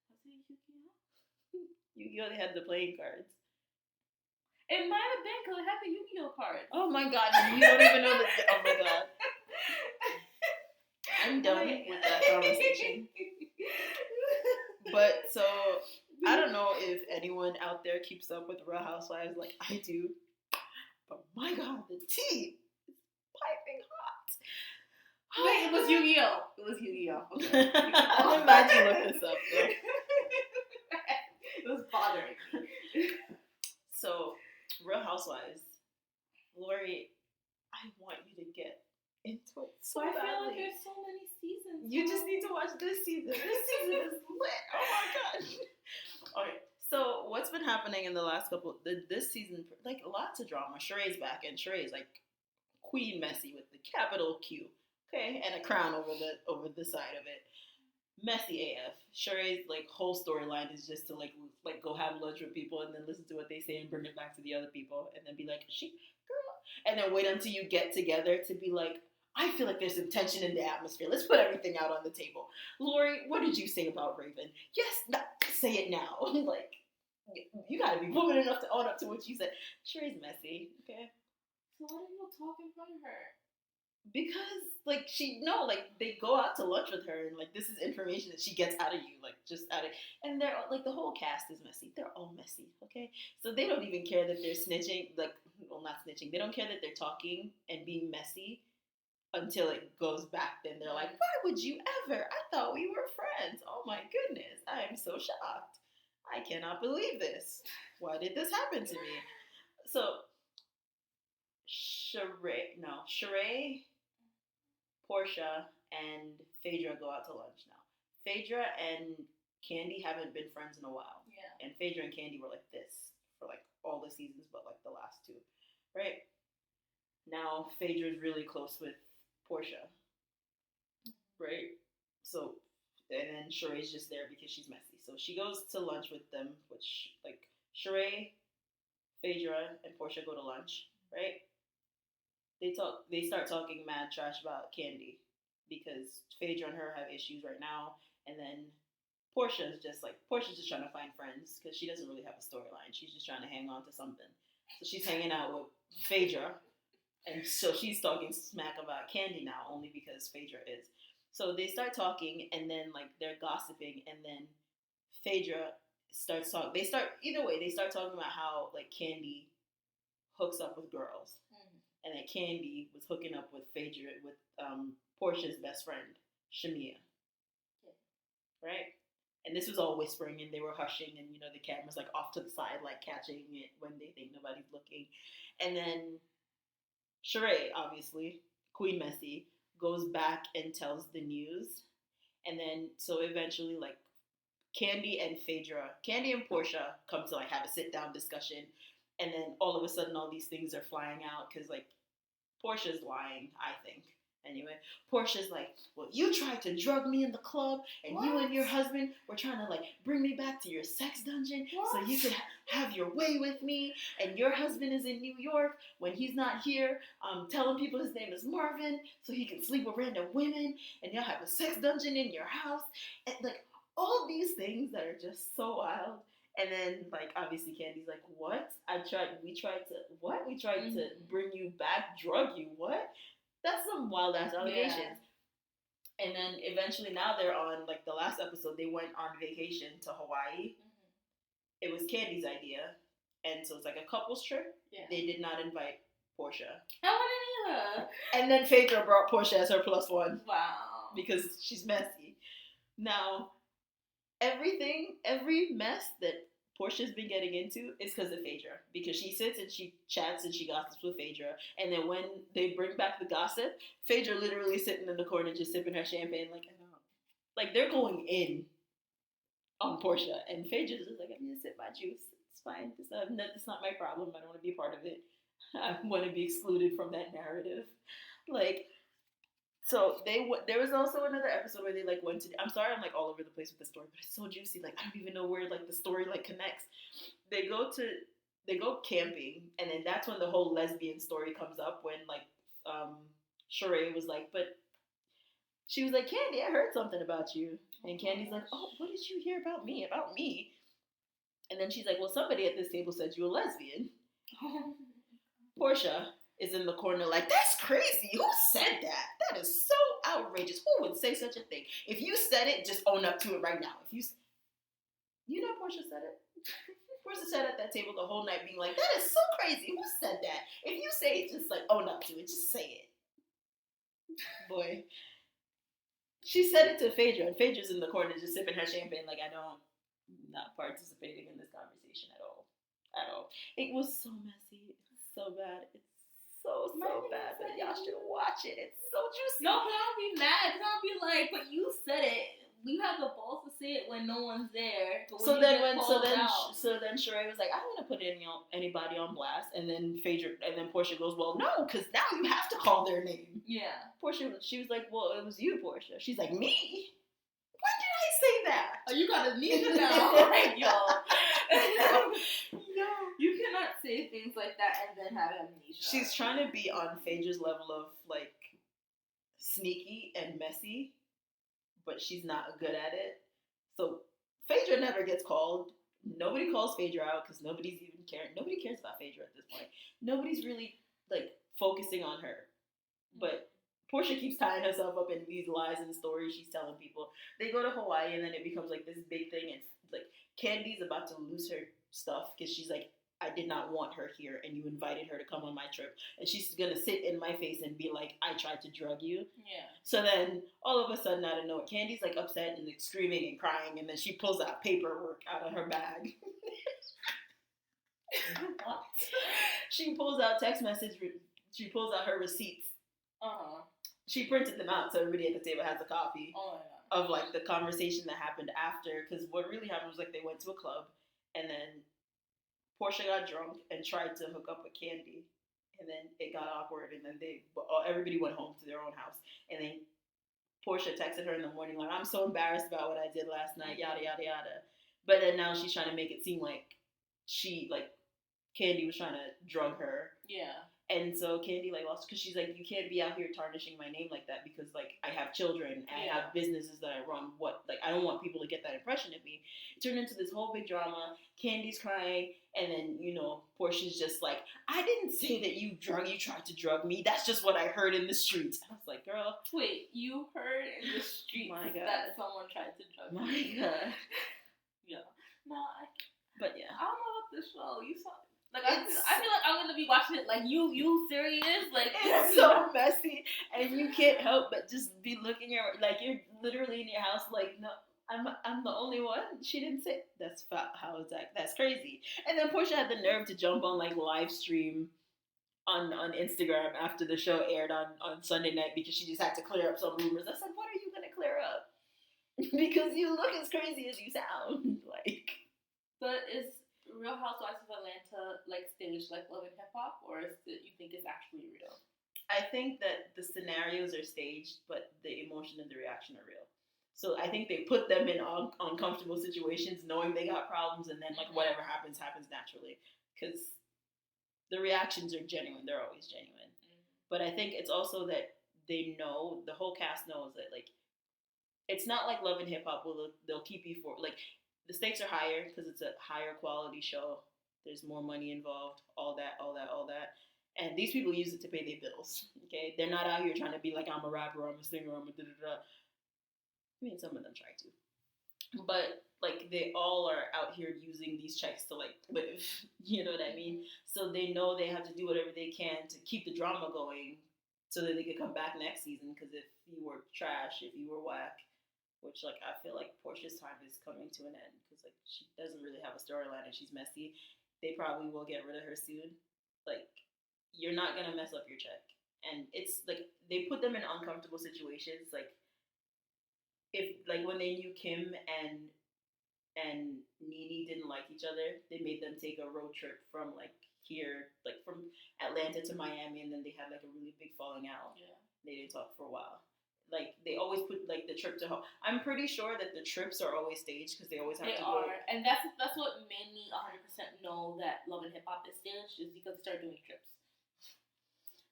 Was it Yu-Gi-Oh? Yu-Gi-Oh, they had the playing cards. It might have been because it had the Yu-Gi-Oh cards. Oh my god, you don't even know the... Oh my god. I'm done with that conversation. But, so, I don't know if anyone out there keeps up with Real Housewives like I do. But my god, the tea is piping hot. Wait, it was Yu-Gi-Oh. It was Yu-Gi-Oh. Okay. I'm glad you looked this up, though. It was bothering me. So, Real Housewives. Laurie, I want you to get into it so I badly. feel like there's so many seasons. You just need to watch this season. This season is lit. Oh my gosh. Okay, so what's been happening in the last couple, this season, like lots of drama. Sheree's back, and Sheree's like Queen Messy with the capital Q, okay, and a crown over the side of it. Messy AF. Sheree's like whole storyline is just to like go have lunch with people and then listen to what they say and bring it back to the other people and then be like, girl, and then wait until you get together to be like, I feel like there's some tension in the atmosphere. Let's put everything out on the table. Laurie, what did you say about Raven? Yes, say it now. Like, you gotta be woman enough to own up to what you said. Sheree's messy, okay? So why do people talk in front of her? Because, like, they go out to lunch with her, and, like, this is information that she gets out of you, like, just out of, and they're, like, the whole cast is messy. They're all messy, okay? So they don't even care that they're snitching, like, well, not snitching. They don't care that they're talking and being messy until it goes back. Then they're like, why would you ever? I thought we were friends. Oh, my goodness. I am so shocked. I cannot believe this. Why did this happen to me? So, Sheree, Portia, and Phaedra go out to lunch now. Phaedra and Candy haven't been friends in a while. Yeah. And Phaedra and Candy were like this for like all the seasons but like the last two. Right? Now Phaedra's really close with Portia. Right? So, and then Sheree's just there because she's messy. So she goes to lunch with them, which like Sheree, Phaedra, and Portia go to lunch, right? They start talking mad trash about Candy because Phaedra and her have issues right now, and then Portia's just trying to find friends because she doesn't really have a storyline. She's just trying to hang on to something. So she's hanging out with Phaedra, and so she's talking smack about Candy now only because Phaedra is. So they start talking, and then like they're gossiping, and then Phaedra starts talking. They start talking about how like Candy hooks up with girls. And that Candy was hooking up with Phaedra, with Portia's best friend, Shamia. Yeah. Right? And this was all whispering, and they were hushing, and, the camera's, like, off to the side, like, catching it when they think nobody's looking. And then Sheree, obviously, Queen Messy, goes back and tells the news. And then, so eventually, like, Candy and Portia come to, like, have a sit-down discussion. And then all of a sudden, all these things are flying out because, like, Portia's lying, I think. Anyway, Portia's like, well, you tried to drug me in the club, and you and your husband were trying to, like, bring me back to your sex dungeon so you could have your way with me, and your husband is in New York when he's not here, telling people his name is Marvin so he can sleep with random women, and y'all have a sex dungeon in your house, and, like, all these things that are just so wild. And then, like, obviously Candy's like, what? We tried to bring you back, drug you, what? That's some wild-ass allegations. Yeah. And then, eventually, now they're on, like, the last episode, they went on vacation to Hawaii. Mm-hmm. It was Candy's idea. And so it's like a couple's trip. Yeah. They did not invite Portia. I wouldn't either. And then Phaedra brought Portia as her +1. Wow. Because she's messy. Now, every mess that Portia's been getting into is because of Phaedra. Because she sits and she chats and she gossips with Phaedra. And then when they bring back the gossip, Phaedra literally sitting in the corner just sipping her champagne like, I don't know. Like, they're going in on Portia. And Phaedra's just like, I'm going to sip my juice. It's fine. It's not my problem. I don't want to be a part of it. I want to be excluded from that narrative. Like, so there was also another episode where they like went to. I'm sorry, I'm like all over the place with the story, but it's so juicy. Like I don't even know where like the story like connects. They go camping, and then that's when the whole lesbian story comes up. When like Sheree was like, but she was like, Candy, I heard something about you, and Candy's like, oh, what did you hear about me? About me? And then she's like, well, somebody at this table said you're a lesbian. Portia is in the corner like, that's crazy. Who said that? That is so outrageous. Who would say such a thing? If you said it, just own up to it right now. You know Portia said it. Portia sat at that table the whole night being like, that is so crazy. Who said that? If you say it, just like own up to it. Just say it. Boy. She said it to Phaedra, and Phaedra's in the corner just sipping her champagne like, I'm not participating in this conversation at all. At all. It was so messy. It's so bad. It's so bad. But y'all should watch it. It's so juicy. No, but I'll be mad. Because I'll be like, but you said it. You have the balls to say it when no one's there. But so then Sheree was like, I don't want to put anybody on blast. And then Portia goes, well, no, because now you have to call their name. Yeah. She was like, well, it was you, Portia. She's like, me? When did I say that? Oh, you got amnesia now, right, y'all? No. You cannot say things like that and then have amnesia. She's trying to be on Phaedra's level of like sneaky and messy, but she's not good at it. So Phaedra never gets called. Nobody calls Phaedra out because nobody's even caring. Nobody cares about Phaedra at this point. Nobody's really like focusing on her. But Portia keeps tying herself up in these lies and stories she's telling people. They go to Hawaii and then it becomes like this big thing, and like Candy's about to lose her stuff because she's like, I did not want her here and you invited her to come on my trip, and she's gonna sit in my face and be like, I tried to drug you. Yeah. So then all of a sudden out of nowhere, Candy's like upset and like screaming and crying, and then she pulls out paperwork out of her bag. What? She pulls out she pulls out her receipts. She printed them out so everybody at the table has a copy of like the conversation that happened after, because what really happened was like they went to a club and then Portia got drunk and tried to hook up with Candy, and then it got awkward, and then everybody went home to their own house, and then Portia texted her in the morning like, I'm so embarrassed about what I did last night, yada yada yada. But then now she's trying to make it seem like Candy was trying to drug her. Yeah. And so Candy like lost, because she's like, you can't be out here tarnishing my name like that, because like I have children, I have businesses that I run. I don't want people to get that impression of me. It turned into this whole big drama. Candy's crying, and then Portia's just like, I didn't say that you tried to drug me. That's just what I heard in the streets. I was like, girl, wait, you heard in the streets that someone tried to drug me? My God. Yeah. No, But yeah. I don't know about this show. You saw. Like I feel like I'm gonna be watching it like you serious? Like it's so messy, and you can't help but just be looking at like you're literally in your house like, no, I'm the only one. She didn't say how is that? That's crazy. And then Portia had the nerve to jump on like live stream on Instagram after the show aired on Sunday night because she just had to clear up some rumors. I said, what are you gonna clear up? Because you look as crazy as you sound. Like, but is Real Housewives of Atlanta like staged like Love and Hip Hop, or you think it's actually real? I think that the scenarios are staged, but the emotion and the reaction are real. So I think they put them in uncomfortable situations, knowing they got problems, and then like whatever happens naturally, because the reactions are genuine. They're always genuine. But I think it's also that they know, the whole cast knows that like it's not like Love and Hip Hop will they'll keep you for like. The stakes are higher because it's a higher quality show. There's more money involved, all that. And these people use it to pay their bills, okay? They're not out here trying to be like, I'm a rapper, I'm a singer, I'm a da-da-da. I mean, some of them try to. But, like, they all are out here using these checks to, like, live. You know what I mean? So they know they have to do whatever they can to keep the drama going so that they could come back next season, because if you were trash, if you were whack, which like I feel like Portia's time is coming to an end because like she doesn't really have a storyline and she's messy. They probably will get rid of her soon. Like you're not gonna mess up your check, and it's like they put them in uncomfortable situations. Like if like when they knew Kim and Nene didn't like each other, they made them take a road trip from like here, like from Atlanta to Miami, and then they had like a really big falling out. Yeah. They didn't talk for a while. Like they always put like the trip to home. I'm pretty sure that the trips are always staged because they always have They to are, go. and that's what made me 100% know that Love and Hip Hop is staged, is because they started doing trips.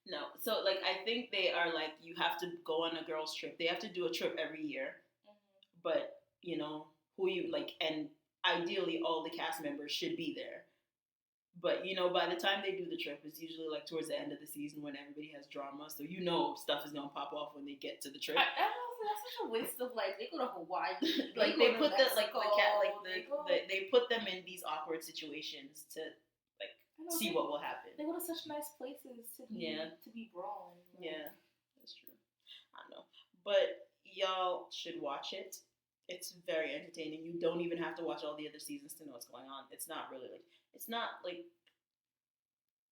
No, so like I think they are like you have to go on a girls' trip. They have to do a trip every year, but you know who you like, and ideally all the cast members should be there. But you know, by the time they do the trip, it's usually like towards the end of the season when everybody has drama. So you know stuff is gonna pop off when they get to the trip. That's such a waste of like they go to Hawaii, like they put the like the cat like they put them in these awkward situations to like see what will happen. They go to such nice places to be brawling. Like. Yeah, that's true. I know, but y'all should watch it. It's very entertaining. You don't even have to watch all the other seasons to know what's going on. It's not really like it's not like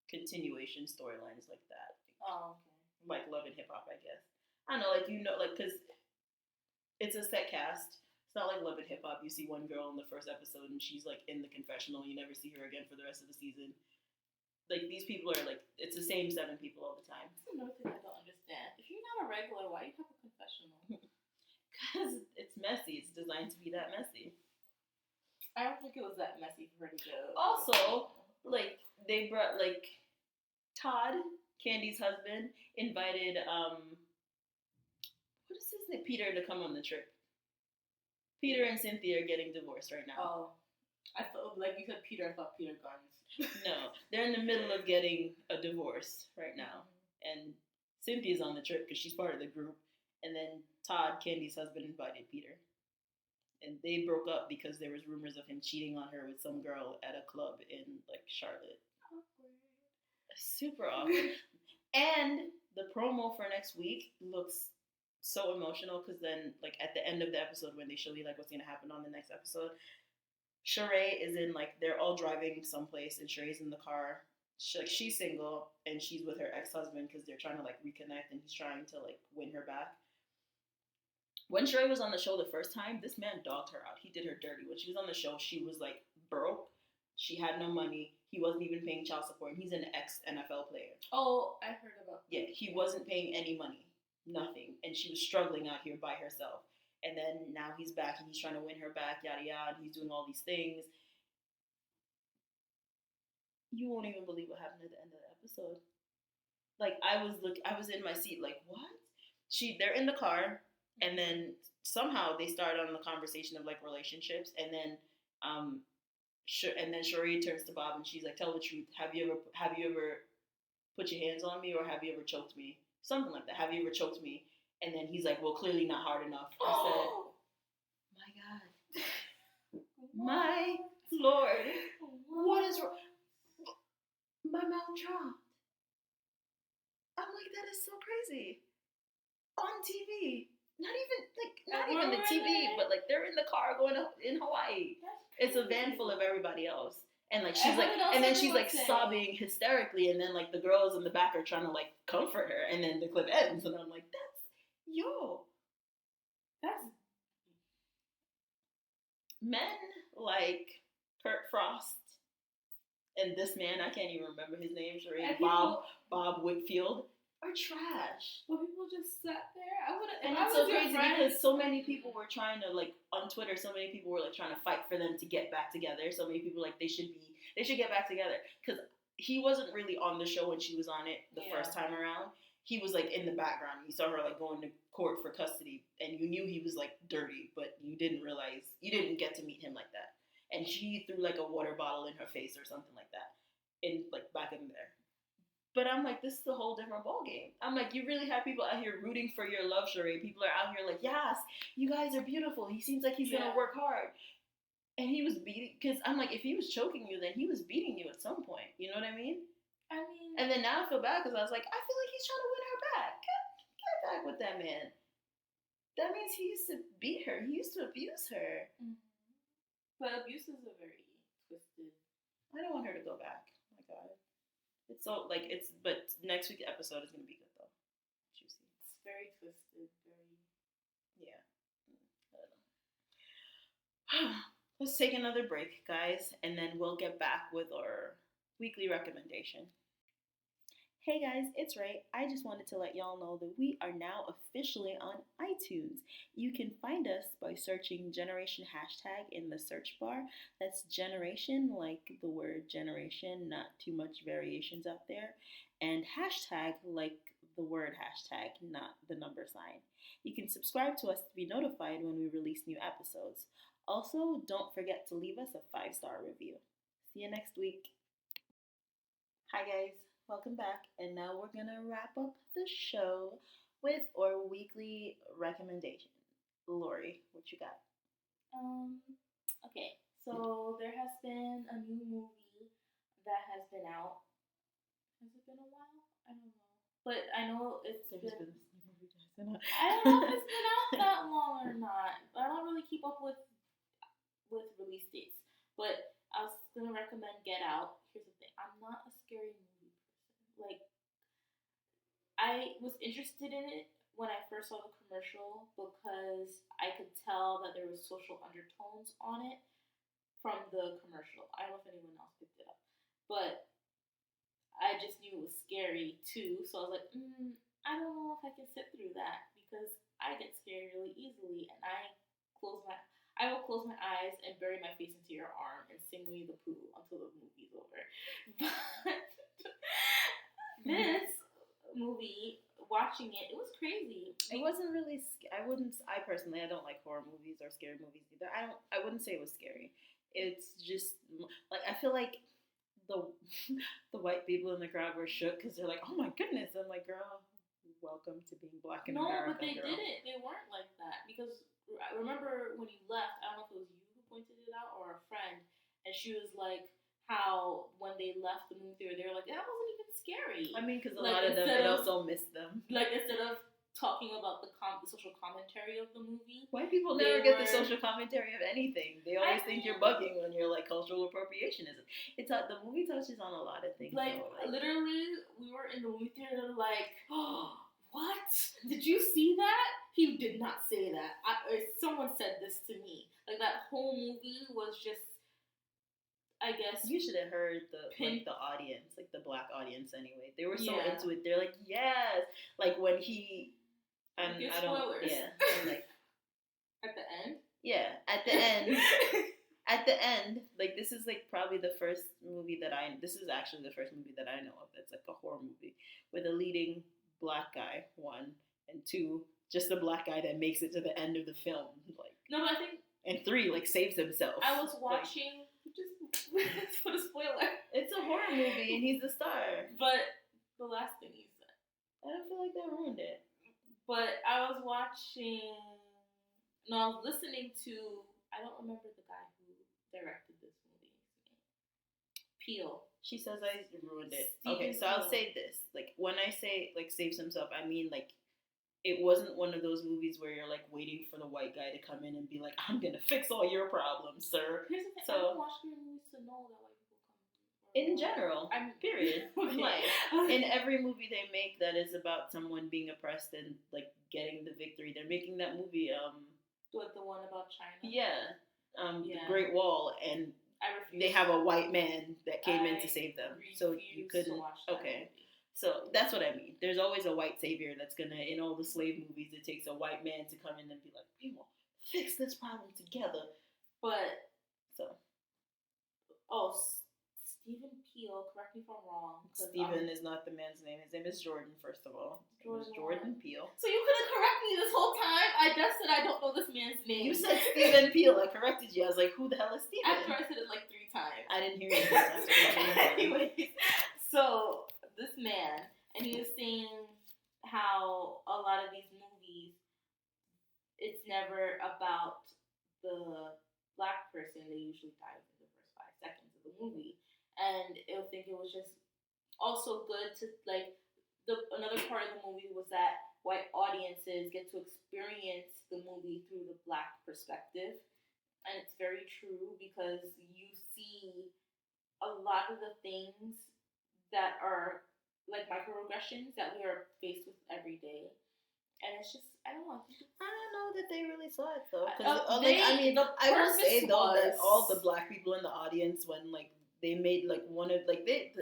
continuation storylines like that. Oh, okay. Like Love and Hip Hop, I guess. I don't know, like you know, like because it's a set cast. It's not like Love and Hip Hop. You see one girl in the first episode and she's like in the confessional. You never see her again for the rest of the season. Like these people are like it's the same 7 people all the time. That's another thing I don't understand. If you're not a regular, why do you have a confessional? Because it's messy. It's designed to be that messy. I don't think it was that messy for her to go. Also, like they brought like Todd, Candy's husband, invited what is his name? Peter to come on the trip. Peter and Cynthia are getting divorced right now. Oh, I thought like you said Peter. I thought Peter Guns. No, they're in the middle of getting a divorce right now, and Cynthia's on the trip because she's part of the group. And then Todd, Candy's husband, invited Peter. And they broke up because there was rumors of him cheating on her with some girl at a club in, like, Charlotte. Awkward. Super awkward. And the promo for next week looks so emotional because then, like, at the end of the episode when they show you, like, what's going to happen on the next episode, Sheree is in, like, they're all driving someplace and Sheree's in the car. She's single and she's with her ex-husband because they're trying to, like, reconnect and he's trying to, like, win her back. When Sheree was on the show the first time, this man dogged her out. He did her dirty. When she was on the show, she was like broke. She had no money. He wasn't even paying child support. He's an ex-NFL player. Oh, I heard about that. Yeah, he wasn't paying any money. Nothing. And she was struggling out here by herself. And then now he's back and he's trying to win her back, yada yada. He's doing all these things. You won't even believe what happened at the end of the episode. Like I was in my seat like, what? They're in the car. And then somehow they start on the conversation of like relationships, and then Sheree turns to Bob and she's like, "Tell the truth. Have you ever put your hands on me, or have you ever choked me? Something like that. Have you ever choked me?" And then he's like, "Well, clearly not hard enough." I said, "My God, my Lord, what is wrong?" My mouth dropped. I'm like, that is so crazy. On TV. Not even the TV, but like they're in the car going in Hawaii. It's a van full of everybody else, and like she's like, and then she's like sobbing hysterically, and then like the girls in the back are trying to like comfort her, and then the clip ends, and I'm like, that's men like Kurt Frost and this man, I can't even remember his name, Sheree, Bob Whitfield. Are trash. Well, people just sat there. And it's so crazy because so many people were trying to like on Twitter. So many people were like trying to fight for them to get back together. So many people like they should get back together because he wasn't really on the show when she was on it the first time around. He was like in the background. You saw her like going to court for custody, and you knew he was like dirty, but you didn't get to meet him like that. And she threw like a water bottle in her face or something like that, in like back in there. But I'm like, this is a whole different ballgame. I'm like, you really have people out here rooting for your love, Sheree. People are out here like, yes, you guys are beautiful. He seems like he's going to work hard. And he was beating, because I'm like, if he was choking you, then he was beating you at some point. You know what I mean? And then now I feel bad because I was like, I feel like he's trying to win her back. Get back with that man. That means he used to beat her. He used to abuse her. Mm-hmm. But abuse is a very twisted. I don't want her to go back. Oh my God. It's so like it's. But next week's episode is gonna be good though. Juicy. It's very twisted. Very. Yeah. Let's take another break, guys, and then we'll get back with our weekly recommendation. Hey guys, it's Ray. I just wanted to let y'all know that we are now officially on iTunes. You can find us by searching Generation Hashtag in the search bar. That's generation, like the word generation, not too much variations out there. And hashtag, like the word hashtag, not the number sign. You can subscribe to us to be notified when we release new episodes. Also, don't forget to leave us a 5-star review. See you next week. Hi guys. Welcome back, and now we're gonna wrap up the show with our weekly recommendation. Laurie, what you got? Okay, so there has been a new movie that has been out. Has it been a while? I don't know, but I know it's been. I don't know if it's been out that long or not. I don't really keep up with release dates, but I was gonna recommend Get Out. Here's the thing: I'm not a scary movie. Like, I was interested in it when I first saw the commercial because I could tell that there was social undertones on it from the commercial. I don't know if anyone else picked it up, but I just knew it was scary too. So I was like, I don't know if I can sit through that because I get scared really easily, and I will close my eyes and bury my face into your arm and sing Winnie the Pooh until the movie's over. But this movie, watching it was crazy. It wasn't really. I personally, I don't like horror movies or scary movies either. I wouldn't say it was scary. It's just like I feel like the white people in the crowd were shook because they're like, "Oh my goodness!" I'm like, "Girl, welcome to being black in America." No, but they girl. didn't. They weren't like that because I remember when you left. I don't know if it was you who pointed it out or a friend, and she was like, how when they left the movie theater, they were like, that wasn't even scary. I mean, because a lot of them, it also missed them. Like, instead of talking about the social commentary of the movie. White people never get the social commentary of anything. They always think you're bugging when you're like cultural appropriationism. The movie touches on a lot of things. Like, literally, we were in the movie theater like, oh, what? Did you see that? He did not say that. Someone said this to me. Like, that whole movie was just, I guess you should have heard the audience, like the black audience. Anyway, they were so into it. They're like, yes, like when he. I don't. Spoilers. Yeah. Like at the end. Yeah, at the end. At the end, like this is like probably the first movie that This is actually the first movie that I know of that's like a horror movie with a leading black guy. 1 and 2, just a black guy that makes it to the end of the film. Like no, but I think. And 3, like saves himself. I was watching. Just put a spoiler. It's a horror movie, and he's the star. But the last thing he said, I don't feel like that ruined it. But I was watching. No, I was listening to. I don't remember the guy who directed this movie. Peele. She says I ruined it. Okay, so I'll say this. Like when I say like saves himself, I mean like. It wasn't one of those movies where you're like waiting for the white guy to come in and be like, I'm gonna fix all your problems, sir. Here's the thing, I don't watch scary movies to know that white people come. In general, period. Okay. Like, in every movie they make that is about someone being oppressed and like getting the victory, they're making that movie. What, the one about China? Yeah. The Great Wall, and they have a white man that came in to save them. So you couldn't. Okay. Movie. So that's what I mean. There's always a white savior that's gonna, in all the slave movies, it takes a white man to come in and be like, we will fix this problem together. But, so. Oh, Stephen Peele, correct me if I'm wrong. Stephen is not the man's name. His name is Jordan, first of all. Jordan Peele. So you could have corrected me this whole time? I just said I don't know this man's name. You said Stephen Peele. I corrected you. I was like, who the hell is Stephen? After I said it like 3 times. I didn't hear you 3 times. Anyways, so this man, and he was saying how a lot of these movies, it's never about the black person. They usually die within the first 5 seconds of the movie, and I think it was just also good to like another part of the movie was that white audiences get to experience the movie through the Black perspective. And it's very true because you see a lot of the things that are like microaggressions that we are faced with every day. And it's just, I don't know. I don't know that they really saw it though. I will say though that all the Black people in the audience, when like they made like one of like they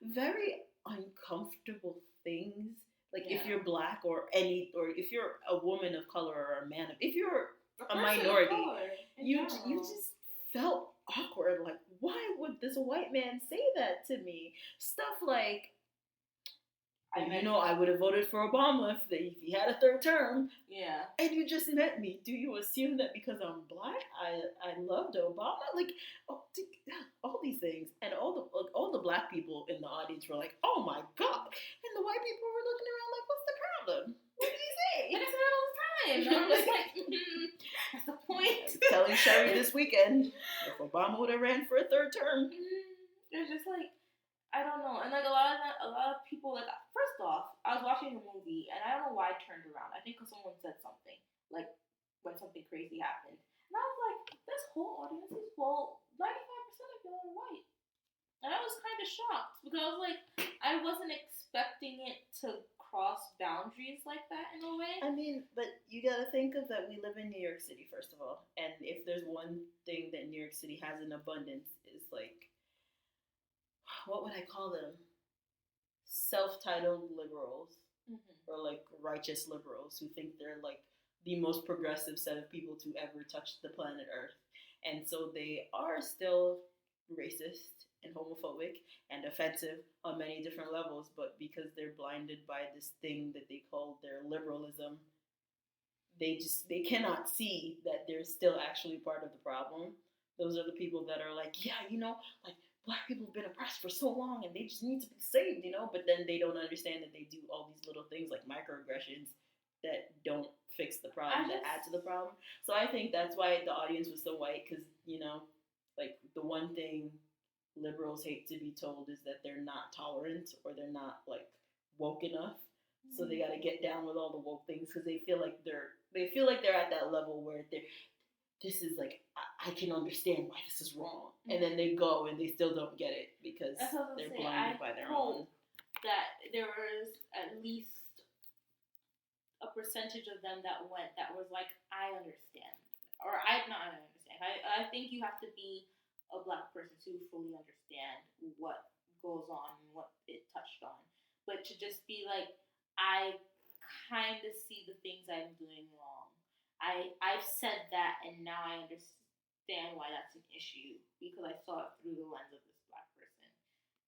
very uncomfortable things. Like if you're Black or if you're a woman of color or a man, if you're a minority, you just felt awkward. Like, why would this white man say that to me? Stuff like, I would have voted for Obama if he had a third term. Yeah. And you just met me. Do you assume that because I'm Black, I loved Obama? Like, all these things, and all the Black people in the audience were like, "Oh my God!" And the white people were looking around like, "What's the problem? What did he say?" And I say that all the time. And I'm just like, that's the point. Telling Sherry this weekend, if Obama would have ran for a third term, it's just like, I don't know. And like a lot of people, like, first off, I was watching the movie and I don't know why I turned around. I think because someone said something, like when something crazy happened. And I was like, this whole audience is, 95% of y'all are white. And I was kind of shocked because I was like, I wasn't expecting it to cross boundaries like that in a way. I mean, but you gotta think of that we live in New York City, first of all. And if there's one thing that New York City has in abundance is like, what would I call them? Self-titled liberals, or like righteous liberals who think they're like the most progressive set of people to ever touch the planet Earth. And so they are still racist and homophobic and offensive on many different levels, but because they're blinded by this thing that they call their liberalism, they cannot see that they're still actually part of the problem. Those are the people that are like, yeah, like Black people have been oppressed for so long and they just need to be saved, but then they don't understand that they do all these little things like microaggressions that don't fix the problem, that add to the problem. So I think that's why the audience was so white, because, like the one thing liberals hate to be told is that they're not tolerant or they're not like woke enough. So they got to get down with all the woke things because they feel like they're at that level where this is like, I can understand why this is wrong. And then they go and they still don't get it because they're blinded by their own. That there was at least a percentage of them that was like, I understand. Or I understand. I think you have to be a Black person to fully understand what goes on and what it touched on. But to just be like, I kind of see the things I'm doing wrong. I've said that, and now I understand why that's an issue because I saw it through the lens of this Black person,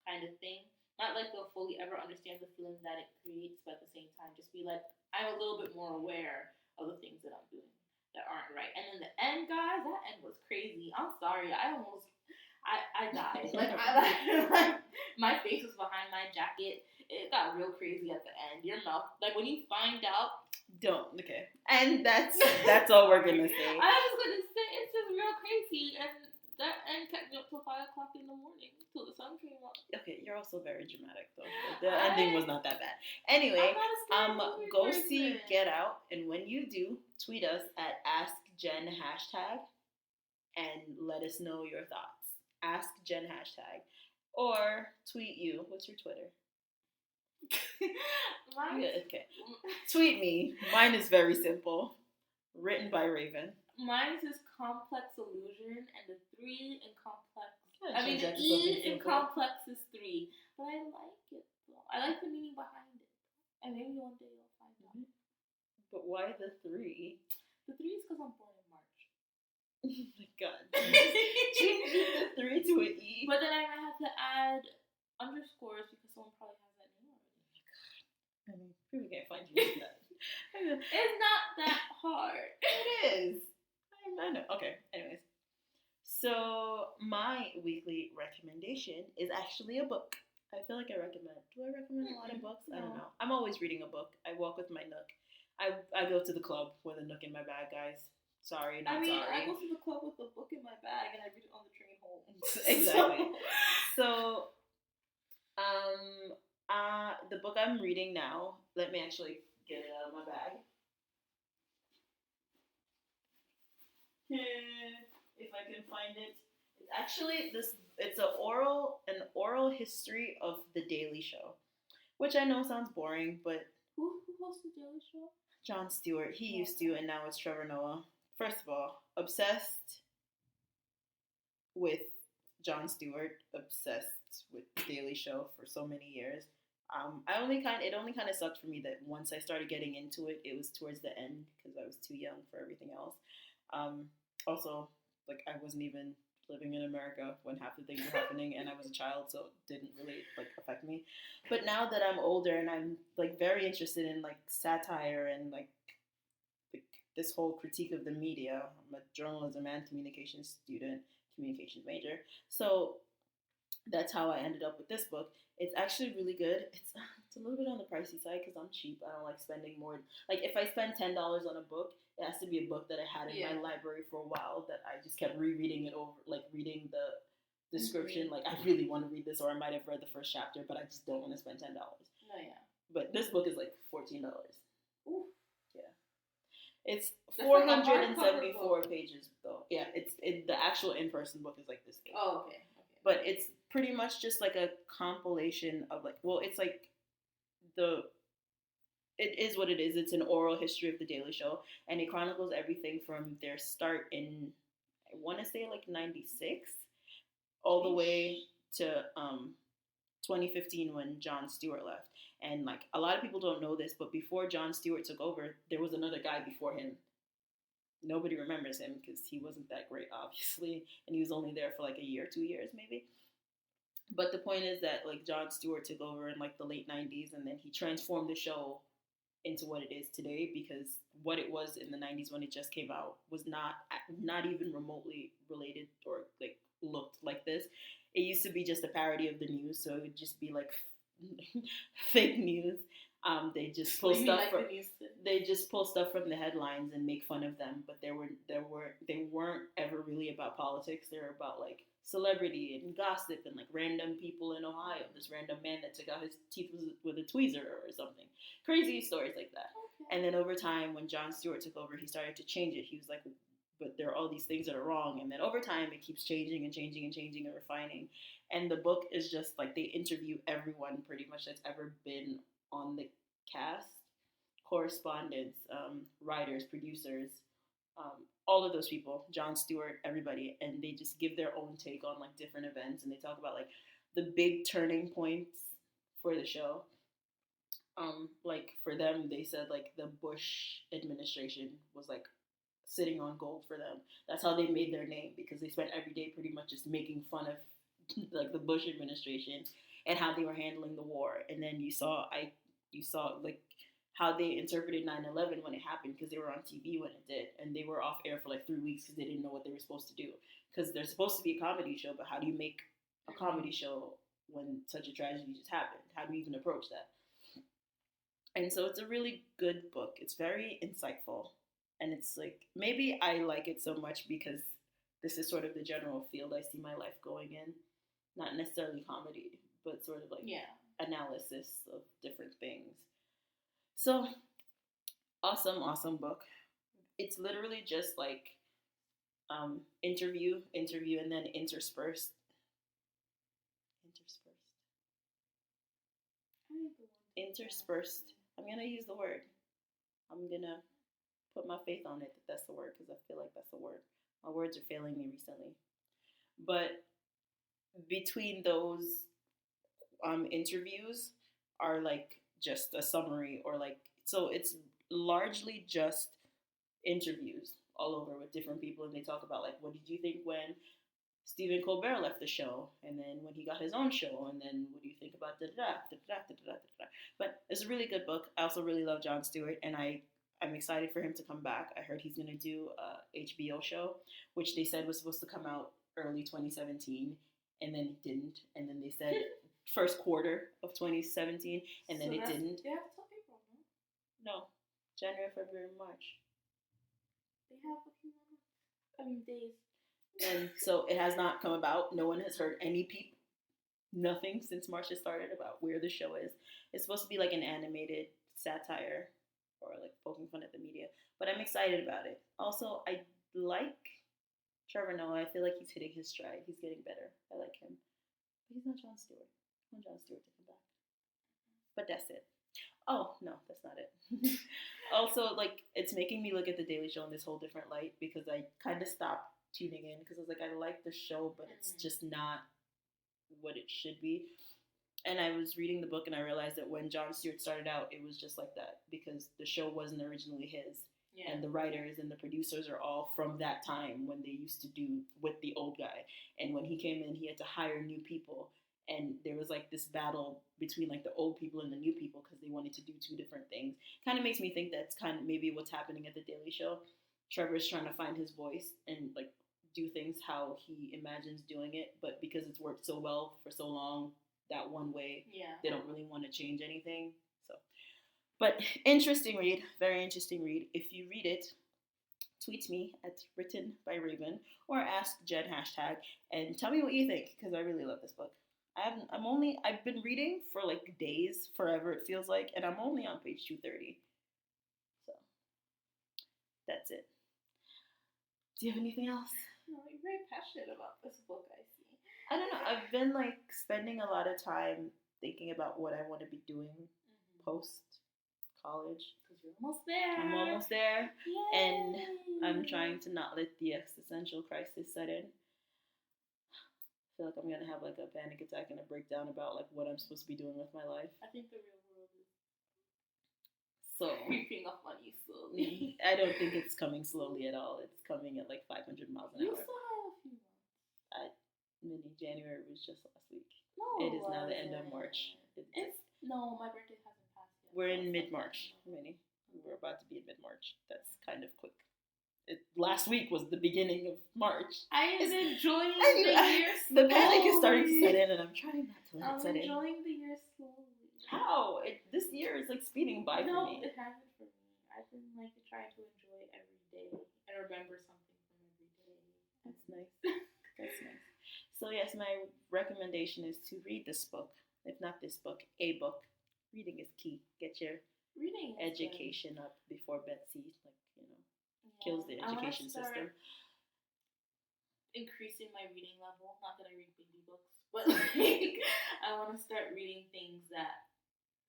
kind of thing. Not like they'll fully ever understand the feeling that it creates, but at the same time, just be like, I'm a little bit more aware of the things that I'm doing that aren't right. And then the end, guys, that end was crazy. I'm sorry, I died. Like my face was behind my jacket. It got real crazy at the end. Your mouth, like when you find out. Okay. And that's all we're gonna say. I was gonna say it's just real crazy, and that end kept me up till 5 o'clock in the morning till the sun came up. Okay, you're also very dramatic though. The ending was not that bad. Anyway, go see Get Out, and when you do, tweet us at AskGenHashtag and let us know your thoughts. AskGenHashtag, or tweet you. What's your Twitter? Okay. Tweet me. Mine is very simple. Written by Raven. Mine is complex illusion, and the 3 in complex. The E in complex is 3. But I like it though. I like the meaning behind it. And maybe one day you'll find out. But why the 3? The 3 is because I'm born in March. Oh my God. Change the 3 to an E. But then I might have to add underscores because someone probably has that name already. I mean, people can't find you like that. It's not that hard. It is. I know. Okay, anyways. So, my weekly recommendation is actually a book. I feel like I recommend. Do I recommend a lot of books? No. I don't know. I'm always reading a book. I walk with my Nook. I go to the club with a Nook in my bag, guys. Sorry, not sorry. I go to the club with a book in my bag and I read it on the train home. Exactly. So, the book I'm reading now, let me actually get it out of my bag. If I can find it. It's actually it's an oral history of the Daily Show. Which I know sounds boring, but Who hosts the Daily Show? Jon Stewart. He used to, and now it's Trevor Noah. First of all, obsessed with Jon Stewart, obsessed with the Daily Show for so many years. It only kind of sucked for me that once I started getting into it, it was towards the end because I was too young for everything else. Also, like I wasn't even living in America when half the things were happening, and I was a child, so it didn't really like affect me. But now that I'm older and I'm like very interested in like satire and like this whole critique of the media, I'm a journalism and communications major, so that's how I ended up with this book. It's actually really good. It's a little bit on the pricey side because I'm cheap. I don't like spending more. Like if I spend $10 on a book, it has to be a book that I had in my library for a while that I just kept rereading it over, like reading the description. Like I really want to read this, or I might have read the first chapter, but I just don't want to spend $10. Oh yeah. But this book is like $14. Ooh. Yeah. It's 474 pages though. Yeah, the actual in-person book is like this big. Oh, okay. But it's pretty much just like a compilation of like, well, it's like it is what it is. It's an oral history of the Daily Show, and it chronicles everything from their start in, I want to say like 96, all the way to 2015 when Jon Stewart left. And like a lot of people don't know this, but before Jon Stewart took over, there was another guy before him. Nobody remembers him because he wasn't that great, obviously, and he was only there for like a year, 2 years maybe. But the point is that like Jon Stewart took over in like the late 90s, and then he transformed the show into what it is today, because what it was in the 90s when it just came out was not even remotely related or like looked like this. It used to be just a parody of the news, so it would just be like fake news. They just pull stuff from the headlines and make fun of them, but they weren't ever really about politics. They were about like celebrity and gossip and like random people in Ohio. This random man that took out his teeth with a tweezer or something. Crazy stories like that. Okay. And then over time, when Jon Stewart took over, he started to change it. He was like, but there are all these things that are wrong. And then over time, it keeps changing and changing and changing and refining. And the book is just like they interview everyone pretty much that's ever been on the cast, correspondents, writers, producers, all of those people, Jon Stewart, everybody, and they just give their own take on like different events, and they talk about like the big turning points for the show. Like for them, they said like the Bush administration was like sitting on gold for them. That's how they made their name, because they spent every day pretty much just making fun of like the Bush administration and how they were handling the war. And then you saw like how they interpreted 9/11 when it happened, because they were on TV when it did, and they were off air for like 3 weeks because they didn't know what they were supposed to do, because they're supposed to be a comedy show, but how do you make a comedy show when such a tragedy just happened? How do you even approach that? And so it's a really good book. It's very insightful, and it's like, maybe I like it so much because this is sort of the general field I see my life going in. Not necessarily comedy, but sort of like analysis of different things. So, awesome book. It's literally just like interview, and then interspersed. I'm going to use the word. I'm going to put my faith on it that that's the word, because I feel like that's the word. My words are failing me recently. But between those interviews are like just a summary, or like, so it's largely just interviews all over with different people, and they talk about like, what did you think when Stephen Colbert left the show, and then when he got his own show, and then what do you think about da-da-da. But it's a really good book. I also really love Jon Stewart, and I'm excited for him to come back. I heard he's going to do a HBO show, which they said was supposed to come out early 2017, and then it didn't. And then they said first quarter of 2017, and then it didn't. They have till April, no? No, January, February, March. They have a few more days. And so it has not come about. No one has heard nothing since March has started about where the show is. It's supposed to be like an animated satire or like poking fun at the media. But I'm excited about it. Also, I like Trevor Noah. I feel like he's hitting his stride. He's getting better. I like him. But he's not Jon Stewart. I want Jon Stewart to come back. But that's it. Oh, no, that's not it. Also, like, it's making me look at The Daily Show in this whole different light because I kind of stopped tuning in because I was like, I like the show, but it's just not what it should be. And I was reading the book and I realized that when Jon Stewart started out, it was just like that because the show wasn't originally his. Yeah. And the writers and the producers are all from that time when they used to do with the old guy. And when he came in, he had to hire new people. And there was like this battle between like the old people and the new people because they wanted to do two different things. Kind of makes me think that's kind of maybe what's happening at The Daily Show. Trevor's trying to find his voice and like do things how he imagines doing it, but because it's worked so well for so long that one way, they don't really want to change anything. So, but interesting read, very interesting read. If you read it, tweet me at writtenbyraven or AskGenHashtag and tell me what you think because I really love this book. I've been reading for like days, forever it feels like, and I'm only on page 230. So that's it. Do you have anything else? No, you're very passionate about this book, I see. I don't know. I've been like spending a lot of time thinking about what I want to be doing post college. Because you're almost there. I'm almost there. Yay. And I'm trying to not let the existential crisis set in. I feel like I'm going to have like a panic attack and a breakdown about like what I'm supposed to be doing with my life. I think the real world is so creeping up on you slowly. I don't think it's coming slowly at all. It's coming at like 500 miles an hour. You still have a few months. January was just last week. No, it is now the end of March. No, my birthday hasn't passed yet. We're in mid-March, Minnie. We're about to be in mid-March. That's kind of quick. Last week was the beginning of March. I am enjoying the year slowly. The panic is starting to set in, and I'm trying not to let it set in. I'm enjoying the year slowly. How? This year is like speeding by for me. No, it hasn't for me. I've been like trying to enjoy every day and remember something from every day. That's nice. That's nice. So yes, my recommendation is to read this book. If not this book, a book. Reading is key. Get your education up before Betsy, kills the education system. Increasing my reading level. Not that I read baby books, but like I want to start reading things that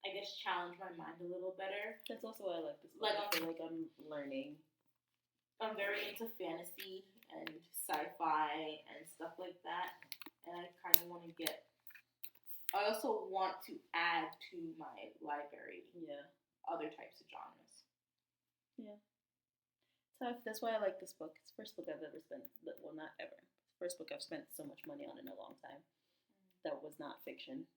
I guess challenge my mind a little better. That's also why I like this book. I feel like I'm learning. I'm very into fantasy and sci-fi and stuff like that, and I kind of want to get. I also want to add to my library. Other types of genres. Yeah. So that's why I like this book. It's the first book I've ever spent. Well, not ever. It's the first book I've spent so much money on in a long time. That was not fiction.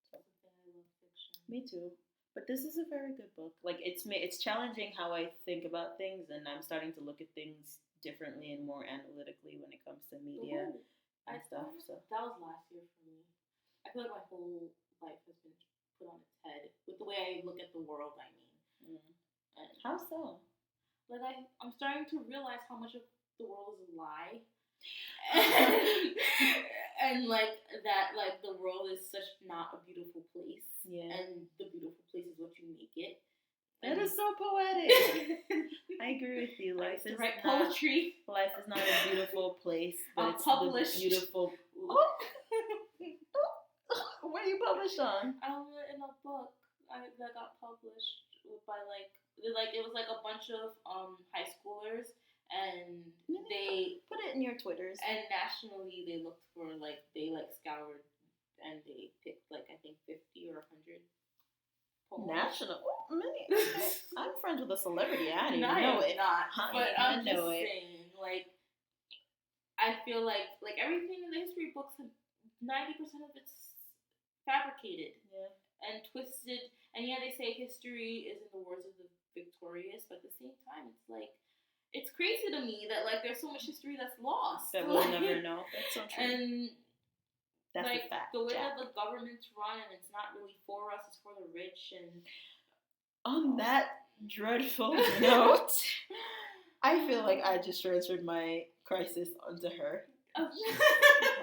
So. I love fiction. Me too. But this is a very good book. Like it's challenging how I think about things, and I'm starting to look at things differently and more analytically when it comes to media and stuff. So that was last year for me. I feel like my whole life has been put on its head with the way I look at the world. I mean, and how so? Like I'm starting to realize how much of the world is a lie, and like that, like the world is such not a beautiful place. Yeah. And the beautiful place is what you make it. That is so poetic. I agree with you. Life is not poetry. Life is not a beautiful place, but it's published. The beautiful. What are you published on? In a book that got published by it was like a bunch of high schoolers, and they put it in your Twitters. And nationally, they looked for they scoured and they picked I think 50 or 100 poems. National, many. I'm friends with a celebrity. I didn't even know it. But I'm just saying, I feel like everything in the history books, 90% of it's fabricated and twisted. And they say history is in the words of the victorious, but at the same time, it's crazy to me that there's so much history that's lost. That we'll never know. That's so true. And that's a fact, the way that the government's run, and it's not really for us, it's for the rich. And on that dreadful note, I feel like I just transferred my crisis onto her.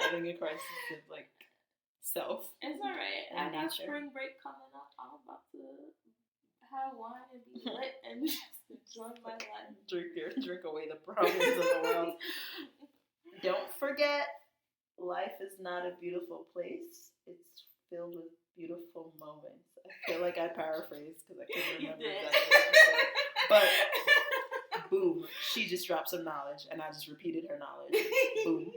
Having a crisis of self. It's alright. I got spring break coming up. I'm about to have wine and be lit and just enjoy my life. Drink away the problems of the world. Don't forget, life is not a beautiful place. It's filled with beautiful moments. I feel like I paraphrased because I couldn't remember exactly what you said. But boom, she just dropped some knowledge, and I just repeated her knowledge. Boom.